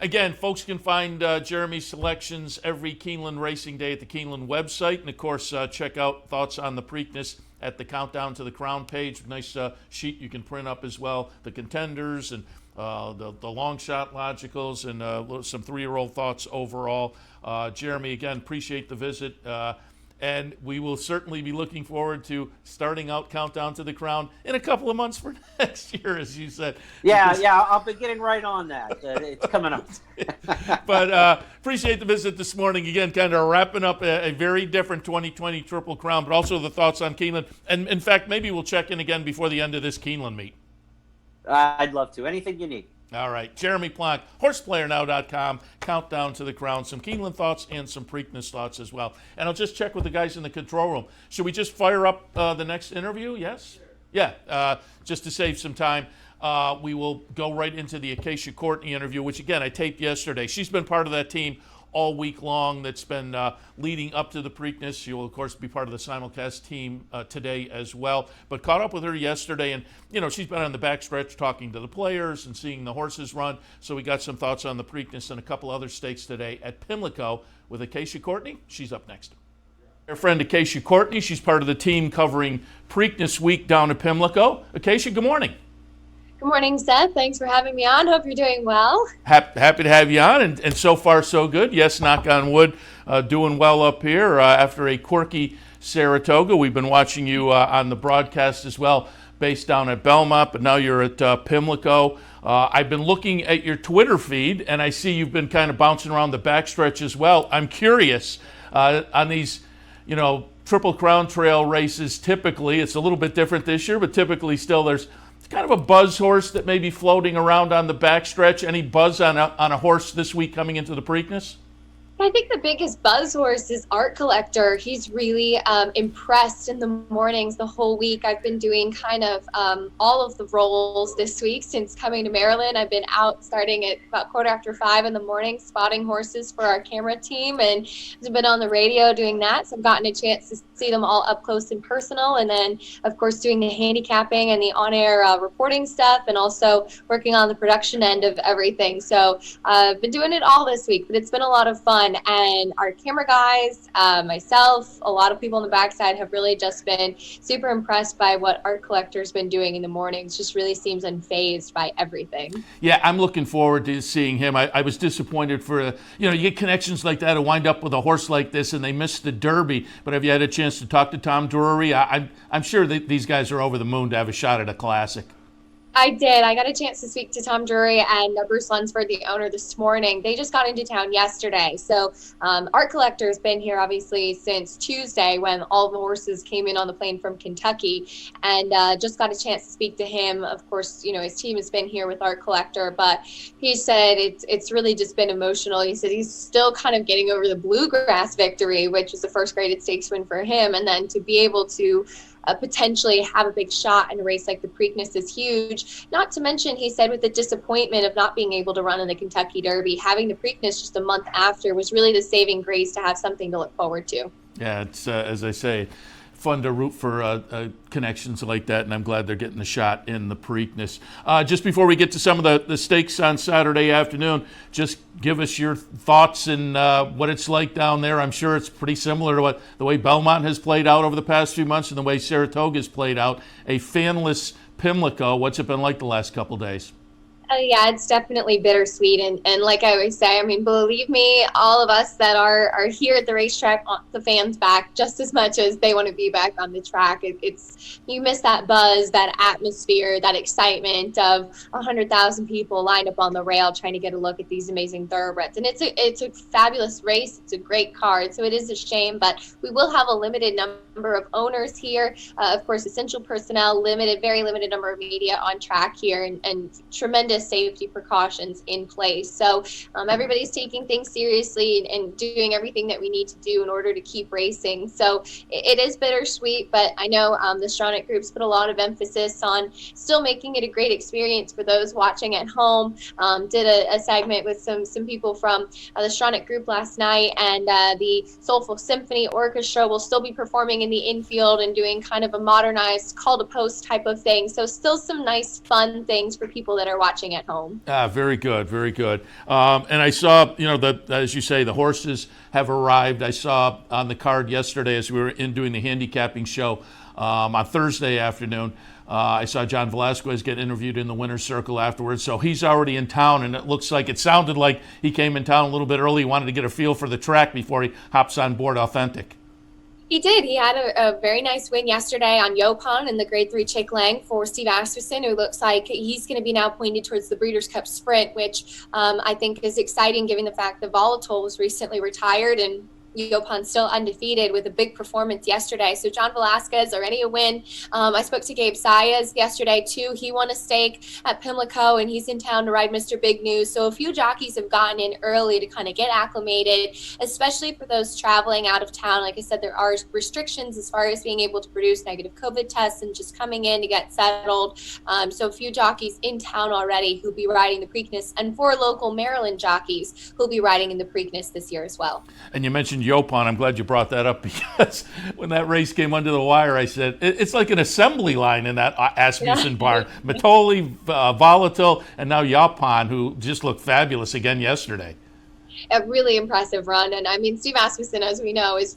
Again, folks can find Jeremy's selections every Keeneland Racing Day at the Keeneland website. And, of course, check out thoughts on the Preakness at the Countdown to the Crown page. Nice sheet you can print up as well. The contenders and the long shot logicals and some 3-year-old thoughts overall. Jeremy, again, appreciate the visit. And we will certainly be looking forward to starting out Countdown to the Crown in a couple of months for next year, as you said. Yeah, I'll be getting right on that. It's coming up. But appreciate the visit this morning. Again, kind of wrapping up a very different 2020 Triple Crown, but also the thoughts on Keeneland. And, in fact, maybe we'll check in again before the end of this Keeneland meet. I'd love to. Anything you need. All right. Jeremy Plonk, horseplayernow.com, Countdown to the Crown, some Keeneland thoughts and some Preakness thoughts as well. And I'll just check with the guys in the control room. Should we just fire up the next interview? Yes? Sure. Yeah, just to save some time. We will go right into the Acacia Courtney interview, which, again, I taped yesterday. She's been part of that team all week long that's been leading up to the Preakness. She will, of course, be part of the simulcast team today as well. But caught up with her yesterday, and, she's been on the backstretch talking to the players and seeing the horses run. So we got some thoughts on the Preakness and a couple other stakes today at Pimlico with Acacia Courtney. She's up next. Our friend Acacia Courtney, she's part of the team covering Preakness week down at Pimlico. Acacia, good morning. Good morning, Seth. Thanks for having me on. Hope you're doing well. Happy to have you on, and so far so good. Yes, knock on wood, doing well up here after a quirky Saratoga. We've been watching you on the broadcast as well, based down at Belmont, but now you're at Pimlico. I've been looking at your Twitter feed, and I see you've been kind of bouncing around the backstretch as well. I'm curious, on these, Triple Crown Trail races, typically, it's a little bit different this year, but typically still there's kind of a buzz horse that may be floating around on the backstretch. Any buzz on a horse this week coming into the Preakness? I think the biggest buzz horse is Art Collector. He's really impressed in the mornings the whole week. I've been doing kind of all of the roles this week since coming to Maryland. I've been out starting at about 5:15 in the morning, spotting horses for our camera team, and I've been on the radio doing that. So I've gotten a chance to see them all up close and personal, and then, of course, doing the handicapping and the on-air reporting stuff, and also working on the production end of everything. So I've been doing it all this week, but it's been a lot of fun. And our camera guys, myself, a lot of people on the backside have really just been super impressed by what Art Collector's been doing in the mornings. Just really seems unfazed by everything. Yeah, I'm looking forward to seeing him. I was disappointed for, you get connections like that and wind up with a horse like this and they miss the Derby. But have you had a chance to talk to Tom Drury? I'm sure that these guys are over the moon to have a shot at a classic. I did. I got a chance to speak to Tom Drury and Bruce Lunsford, the owner, this morning. They just got into town yesterday. So Art Collector's been here, obviously, since Tuesday when all the horses came in on the plane from Kentucky, and just got a chance to speak to him. Of course, his team has been here with Art Collector, but he said it's really just been emotional. He said he's still kind of getting over the Bluegrass victory, which was the first graded stakes win for him, and then to be able to potentially have a big shot in a race like the Preakness is huge. Not to mention, he said, with the disappointment of not being able to run in the Kentucky Derby, having the Preakness just a month after was really the saving grace to have something to look forward to. Yeah, it's, as I say, fun to root for connections like that, and I'm glad they're getting the shot in the Preakness. Just before we get to some of the stakes on Saturday afternoon, just give us your thoughts and what it's like down there. I'm sure it's pretty similar to the way Belmont has played out over the past few months and the way Saratoga has played out. A fanless Pimlico. What's it been like the last couple days? Yeah, it's definitely bittersweet. And like I always say, I mean, believe me, all of us that are here at the racetrack want the fans back just as much as they want to be back on the track. It's you miss that buzz, that atmosphere, that excitement of 100,000 people lined up on the rail trying to get a look at these amazing thoroughbreds. And it's a fabulous race. It's a great card. So it is a shame, but we will have a limited number of owners here. Of course, essential personnel, very limited number of media on track here, and tremendous of safety precautions in place. So everybody's taking things seriously and doing everything that we need to do in order to keep racing. So it is bittersweet, but I know the Stronach groups put a lot of emphasis on still making it a great experience for those watching at home. Did a segment with some people from the Stronach group last night, and the Soulful Symphony Orchestra will still be performing in the infield and doing kind of a modernized call to post type of thing. So still some nice fun things for people that are watching at home. Very good, very good. And I saw, as you say, the horses have arrived. I saw on the card yesterday as we were doing the handicapping show on Thursday afternoon, I saw John Velasquez get interviewed in the winner's circle afterwards. So he's already in town, and it sounded like he came in town a little bit early. He wanted to get a feel for the track before he hops on board Authentic. He did. He had a very nice win yesterday on Yopon in the Grade 3 Chick Lang for Steve Asmussen, who looks like he's going to be now pointed towards the Breeders' Cup Sprint, which I think is exciting given the fact that Volatile was recently retired and Yopon still undefeated with a big performance yesterday. So John Velasquez already a win. I spoke to Gabe Saez yesterday too. He won a stake at Pimlico and he's in town to ride Mr. Big News. So a few jockeys have gotten in early to kind of get acclimated, especially for those traveling out of town. Like I said, there are restrictions as far as being able to produce negative COVID tests and just coming in to get settled. So a few jockeys in town already who'll be riding the Preakness, and 4 local Maryland jockeys who'll be riding in the Preakness this year as well. And you mentioned Yopon. I'm glad you brought that up because when that race came under the wire, I said, it's like an assembly line in that Asmussen barn. Matoli, Volatile, and now Yopon, who just looked fabulous again yesterday. A really impressive run. And I mean, Steve Asmussen, as we know, is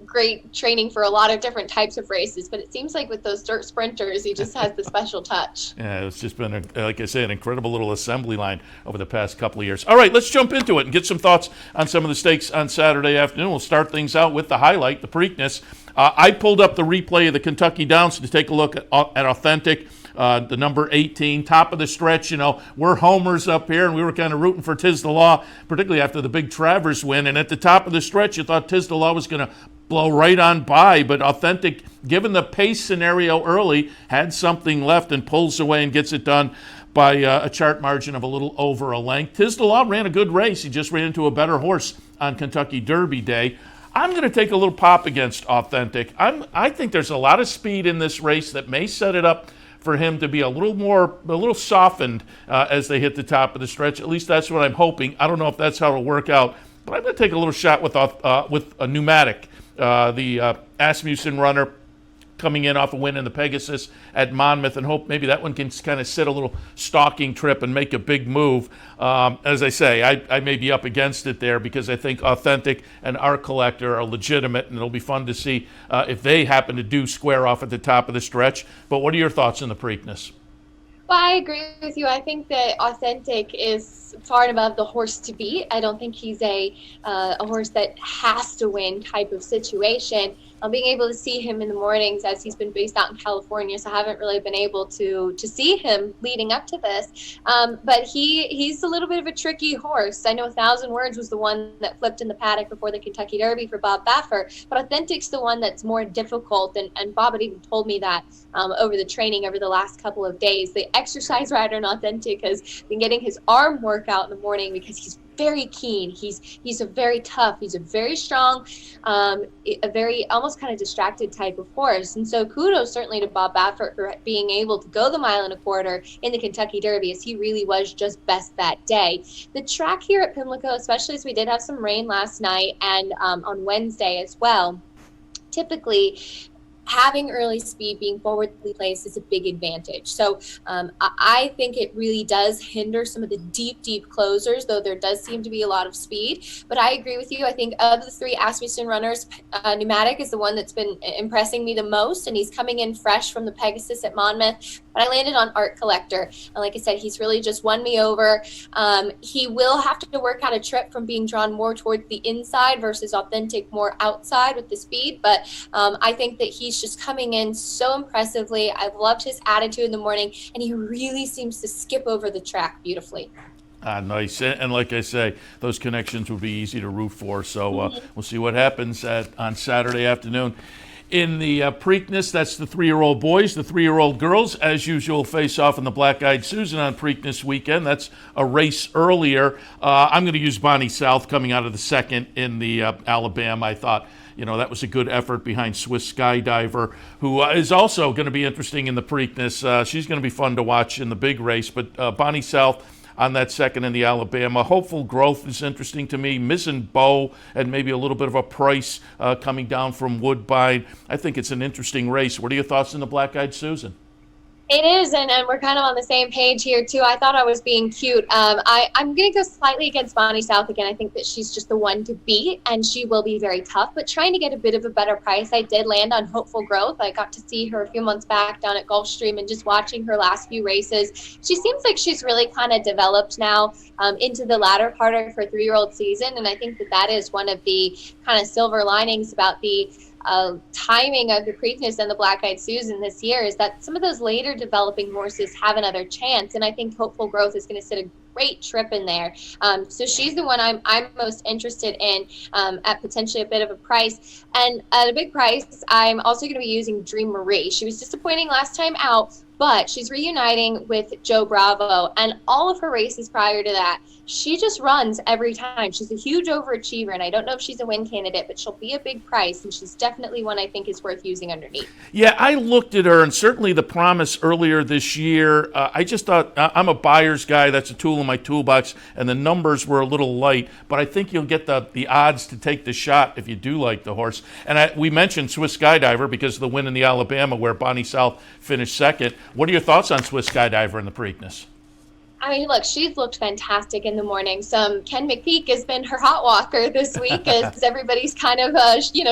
great training for a lot of different types of races, but it seems like with those dirt sprinters, he just has the special touch. Yeah, it's just been, like I say, an incredible little assembly line over the past couple of years. All right, let's jump into it and get some thoughts on some of the stakes on Saturday afternoon. We'll start things out with the highlight, the Preakness. I pulled up the replay of the Kentucky Downs to take a look at Authentic. The number 18, top of the stretch. We're homers up here, and we were kind of rooting for Tiz the Law, particularly after the big Travers win. And at the top of the stretch, you thought Tiz the Law was going to blow right on by, but Authentic, given the pace scenario early, had something left and pulls away and gets it done by a chart margin of a little over a length. Tiz the Law ran a good race. He just ran into a better horse on Kentucky Derby Day. I'm going to take a little pop against Authentic. I think there's a lot of speed in this race that may set it up for him to be a little softened as they hit the top of the stretch. At least that's what I'm hoping. I don't know if that's how it'll work out, but I'm going to take a little shot with a Pneumatic, the Asmussen runner, coming in off a win in the Pegasus at Monmouth, and hope maybe that one can kind of sit a little stalking trip and make a big move. As I say, I may be up against it there because I think Authentic and Art Collector are legitimate, and it'll be fun to see if they happen to do square off at the top of the stretch. But what are your thoughts on the Preakness? Well, I agree with you. I think that Authentic is far and above the horse to beat. I don't think he's a horse that has to win type of situation. Being able to see him in the mornings, as he's been based out in California, so I haven't really been able to see him leading up to this. But he's a little bit of a tricky horse. I know 1,000 Words was the one that flipped in the paddock before the Kentucky Derby for Bob Baffert, but Authentic's the one that's more difficult, and Bob had even told me that over the training over the last couple of days. The exercise rider in Authentic has been getting his arm workout in the morning because he's very keen. He's a very tough, he's a very strong, a very almost kind of distracted type of horse. And so kudos certainly to Bob Baffert for being able to go the 1.25 miles in the Kentucky Derby, as he really was just best that day. The track here at Pimlico, especially as we did have some rain last night and on Wednesday as well, typically having early speed, being forwardly placed, is a big advantage. So I think it really does hinder some of the deep closers, though there does seem to be a lot of speed. But I agree with you. I think of the 3 Asmussen runners, Pneumatic is the one that's been impressing me the most, and he's coming in fresh from the Pegasus at Monmouth. But I landed on Art Collector. And like I said, he's really just won me over. He will have to work out a trip from being drawn more towards the inside versus Authentic more outside with the speed. But I think that he's just coming in so impressively. I've loved his attitude in the morning, and he really seems to skip over the track beautifully. Nice. And like I say, those connections will be easy to root for. So we'll see what happens on Saturday afternoon. In the Preakness, that's the 3-year-old boys. The 3-year-old girls, as usual, face off in the Black-Eyed Susan on Preakness weekend. That's a race earlier. I'm going to use Bonnie South coming out of the second in the Alabama. I thought, that was a good effort behind Swiss Skydiver, who is also going to be interesting in the Preakness. She's going to be fun to watch in the big race. But Bonnie South on that second in the Alabama. Hopeful Growth is interesting to me. Missing Bow and maybe a little bit of a price coming down from Woodbine. I think it's an interesting race. What are your thoughts on the Black-Eyed Susan? It is, and we're kind of on the same page here, too. I thought I was being cute. I'm going to go slightly against Bonnie South again. I think that she's just the one to beat, and she will be very tough. But trying to get a bit of a better price, I did land on Hopeful Growth. I got to see her a few months back down at Gulfstream, and just watching her last few races, she seems like she's really kind of developed now into the latter part of her 3-year-old season. And I think that is one of the kind of silver linings about the timing of the Preakness and the Black-Eyed Susan this year is that some of those later developing horses have another chance, and I think Hopeful Growth is going to sit a great trip in there. So she's the one I'm most interested in at potentially a bit of a price, and at a big price, I'm also going to be using Dream Marie. She was disappointing last time out, but she's reuniting with Joe Bravo, and all of her races prior to that, she just runs every time. She's a huge overachiever, and I don't know if she's a win candidate, but she'll be a big price, and she's definitely one I think is worth using underneath. Yeah, I looked at her, and certainly the promise earlier this year, I just thought, I'm a buyer's guy. That's a tool in my toolbox, and the numbers were a little light, but I think you'll get the odds to take the shot if you do like the horse. And we mentioned Swiss Skydiver because of the win in the Alabama where Bonnie South finished second. What are your thoughts on Swiss Skydiver in the Preakness? I mean, look, she's looked fantastic in the mornings. Ken McPeek has been her hot walker this week as everybody's kind of,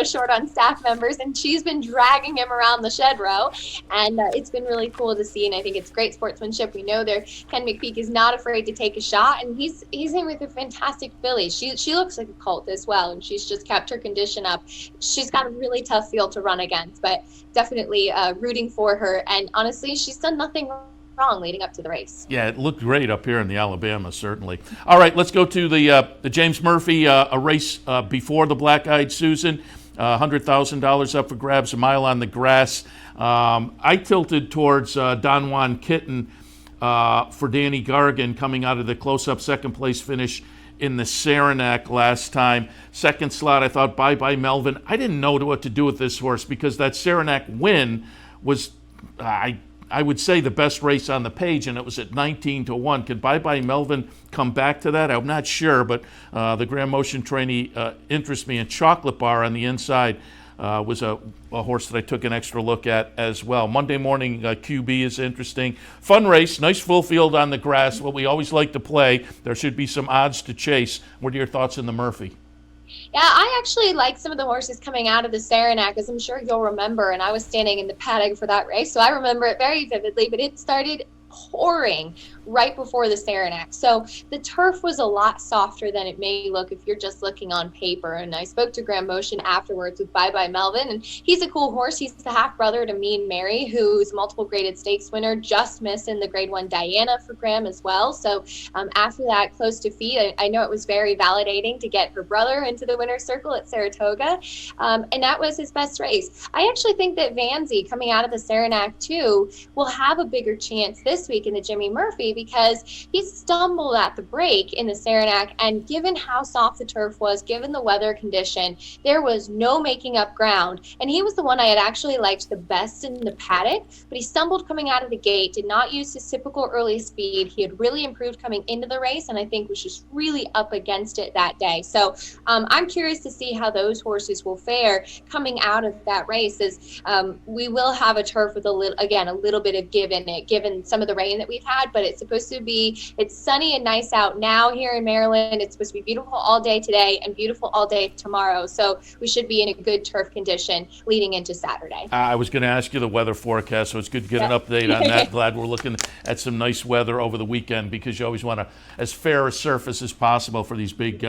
short on staff members, and she's been dragging him around the shed row, and it's been really cool to see, and I think it's great sportsmanship. We know Ken McPeek is not afraid to take a shot, and he's in with a fantastic filly. She looks like a colt as well, and she's just kept her condition up. She's got a really tough field to run against, but definitely rooting for her, and honestly, she's done nothing wrong leading up to the race. Yeah, it looked great up here in the Alabama, certainly. All right, let's go to the James Murphy, a race before the Black-Eyed Susan. $100,000 up for grabs, a mile on the grass. I tilted towards Don Juan Kitten for Danny Gargan coming out of the close-up second-place finish in the Saranac last time. Second slot, I thought Bye-Bye Melvin. I didn't know what to do with this horse because that Saranac win was, I would say, the best race on the page, and it was at 19-1. Could Bye-Bye Melvin come back to that? I'm not sure, but the Grand Motion trainee interests me. And Chocolate Bar on the inside was a horse that I took an extra look at as well. Monday morning QB is interesting. Fun race, nice full field on the grass, what we always like to play. There should be some odds to chase. What are your thoughts on the Murphy? Yeah, I actually like some of the horses coming out of the Saranac, as I'm sure you'll remember, and I was standing in the paddock for that race, so I remember it very vividly, but it started pouring right before the Saranac. So the turf was a lot softer than it may look if you're just looking on paper. And I spoke to Grand Motion afterwards with Bye-Bye Melvin, and he's a cool horse. He's the half-brother to Mean Mary, who's multiple graded stakes winner, just missed in the Grade 1 Diana for Graham as well. So after that close defeat, I know it was very validating to get her brother into the winner's circle at Saratoga, and that was his best race. I actually think that Vanzi, coming out of the Saranac too, will have a bigger chance this week in the Jimmy Murphy because he stumbled at the break in the Saranac, and given how soft the turf was, given the weather condition, there was no making up ground, and he was the one I had actually liked the best in the paddock, but he stumbled coming out of the gate, did not use his typical early speed. He had really improved coming into the race, and I think was just really up against it that day. So I'm curious to see how those horses will fare coming out of that race, as we will have a turf with a little bit of give in it, given some of the rain that we've had, but it's supposed to be, it's sunny and nice out now here in Maryland. It's supposed to be beautiful all day today and beautiful all day tomorrow. So we should be in a good turf condition leading into Saturday. I was going to ask you the weather forecast, so it's good to get an update on that. Glad we're looking at some nice weather over the weekend because you always want as fair a surface as possible for these big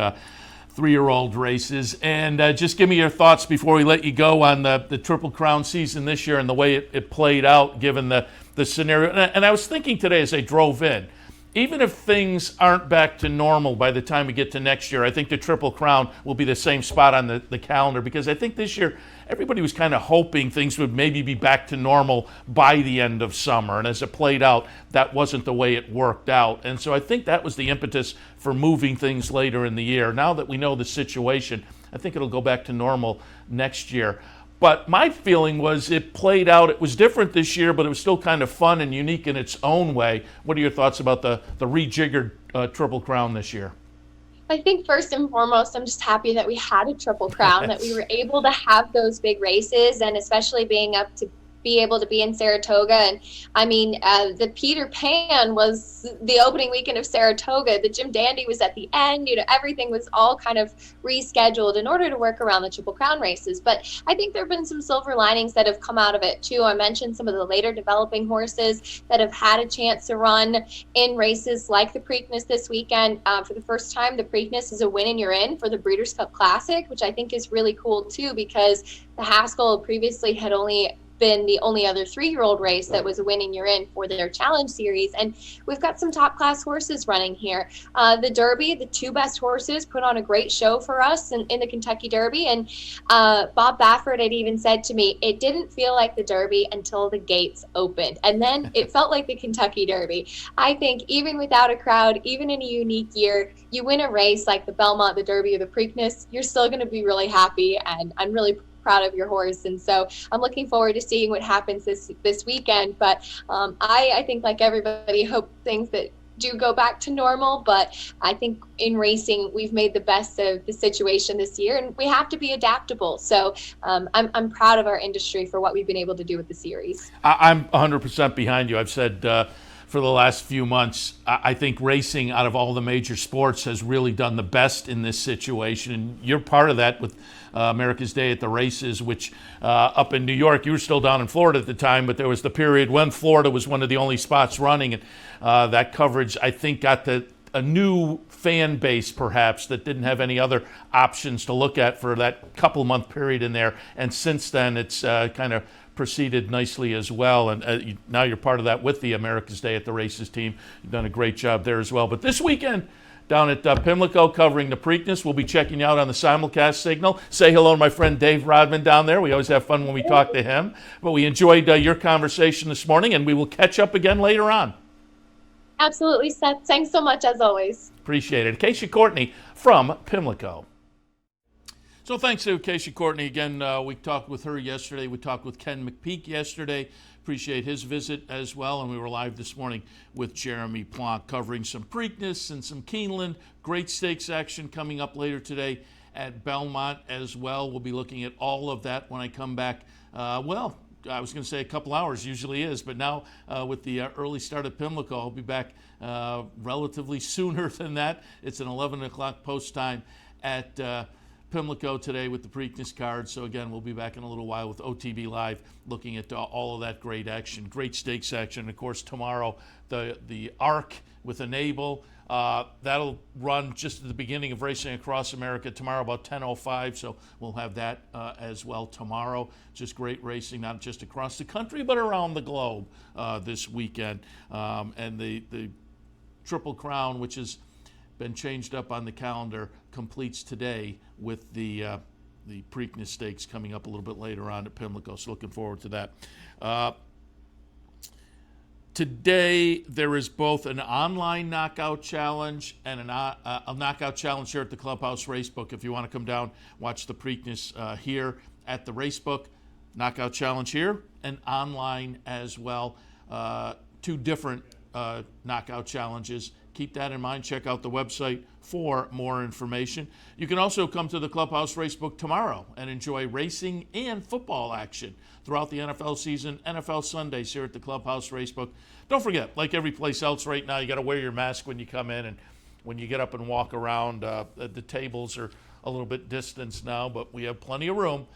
3-year-old races. And just give me your thoughts before we let you go on the Triple Crown season this year and the way it played out given the scenario. And I was thinking today as I drove in, even if things aren't back to normal by the time we get to next year, I think the Triple Crown will be the same spot on the calendar, because I think this year everybody was kind of hoping things would maybe be back to normal by the end of summer. And as it played out, that wasn't the way it worked out. And so I think that was the impetus for moving things later in the year. Now that we know the situation, I think it'll go back to normal next year. But my feeling was it played out. It was different this year, but it was still kind of fun and unique in its own way. What are your thoughts about the rejiggered Triple Crown this year? I think first and foremost, I'm just happy that we had a Triple Crown, that we were able to have those big races, and especially being up to be able to be in Saratoga. And I mean, the Peter Pan was the opening weekend of Saratoga. The Jim Dandy was at the end. Everything was all kind of rescheduled in order to work around the Triple Crown races. But I think there have been some silver linings that have come out of it too. I mentioned some of the later developing horses that have had a chance to run in races like the Preakness this weekend. For the first time, the Preakness is a win and you're in for the Breeders' Cup Classic, which I think is really cool too, because the Haskell previously had only been the only other 3-year-old race that was a win and you're in for their Challenge Series. And we've got some top class horses running here. The Derby, the 2 best horses put on a great show for us in the Kentucky Derby. And Bob Baffert had even said to me, it didn't feel like the Derby until the gates opened. And then it felt like the Kentucky Derby. I think even without a crowd, even in a unique year, you win a race like the Belmont, the Derby, or the Preakness, you're still going to be really happy. And I'm really proud of your horse, and so I'm looking forward to seeing what happens this weekend. But I think, like everybody, hope things that do go back to normal. But I think in racing, we've made the best of the situation this year, and we have to be adaptable. So I'm proud of our industry for what we've been able to do with the series. I'm 100% behind you. I've said for the last few months, I think racing out of all the major sports has really done the best in this situation. And you're part of that with America's Day at the Races, which up in New York, you were still down in Florida at the time, but there was the period when Florida was one of the only spots running. And that coverage, I think, got a new fan base, perhaps, that didn't have any other options to look at for that couple-month period in there. And since then, it's kind of proceeded nicely as well, and now you're part of that with the America's Day at the Races team. You've done a great job there as well. But this weekend down at Pimlico covering the Preakness, we'll be checking you out on the simulcast signal. Say hello to my friend Dave Rodman down there. We always have fun when we talk to him. But we enjoyed your conversation this morning, and we will catch up again later on. Absolutely, Seth. Thanks so much, as always. Appreciate it. Acacia Courtney from Pimlico. So thanks to Acacia Courtney again. We talked with her yesterday. We talked with Ken McPeek yesterday. Appreciate his visit as well. And we were live this morning with Jeremy Plonk covering some Preakness and some Keeneland. Great stakes action coming up later today at Belmont as well. We'll be looking at all of that when I come back. I was going to say a couple hours, usually is, but now with the early start at Pimlico, I'll be back relatively sooner than that. It's an 11 o'clock post time at Pimlico today with the Preakness card. So again, we'll be back in a little while with OTB Live looking at all of that great action, great stakes action. And of course, tomorrow, the ARC with Enable. That'll run just at the beginning of Racing Across America tomorrow about 10:05, so we'll have that as well tomorrow. Just great racing, not just across the country, but around the globe this weekend. And the Triple Crown, which has been changed up on the calendar, completes today with the Preakness Stakes coming up a little bit later on at Pimlico, so looking forward to that. Today, there is both an online knockout challenge and a knockout challenge here at the Clubhouse Racebook. If you want to come down, watch the Preakness here at the Racebook. Knockout challenge here and online as well. 2 different knockout challenges. Keep that in mind. Check out the website for more information. You can also come to the Clubhouse Racebook tomorrow and enjoy racing and football action throughout the NFL season, NFL Sundays here at the Clubhouse Racebook. Don't forget, like every place else right now, you got to wear your mask when you come in, and when you get up and walk around. The tables are a little bit distanced now, but we have plenty of room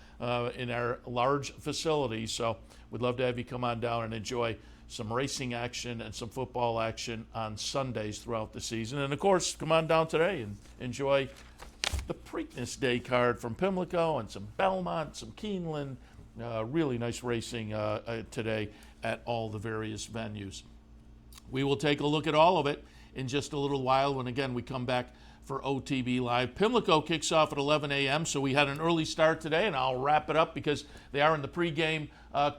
in our large facility, so we'd love to have you come on down and enjoy some racing action and some football action on Sundays throughout the season. And of course, come on down today and enjoy the Preakness Day card from Pimlico and some Belmont, some Keeneland. Really nice racing today at all the various venues. We will take a look at all of it in just a little while when, again, we come back for OTB Live. Pimlico kicks off at 11 a.m., so we had an early start today, and I'll wrap it up because they are in the pregame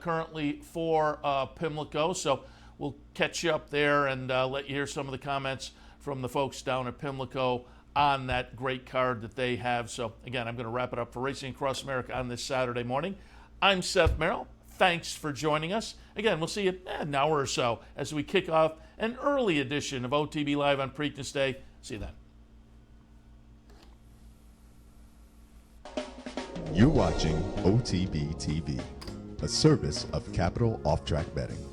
currently for Pimlico. So we'll catch you up there and let you hear some of the comments from the folks down at Pimlico on that great card that they have. So, again, I'm going to wrap it up for Racing Across America on this Saturday morning. I'm Seth Merrow. Thanks for joining us. Again, we'll see you in an hour or so as we kick off an early edition of OTB Live on Preakness Day. See you then. You're watching OTB TV, a service of Capital Off Track Betting.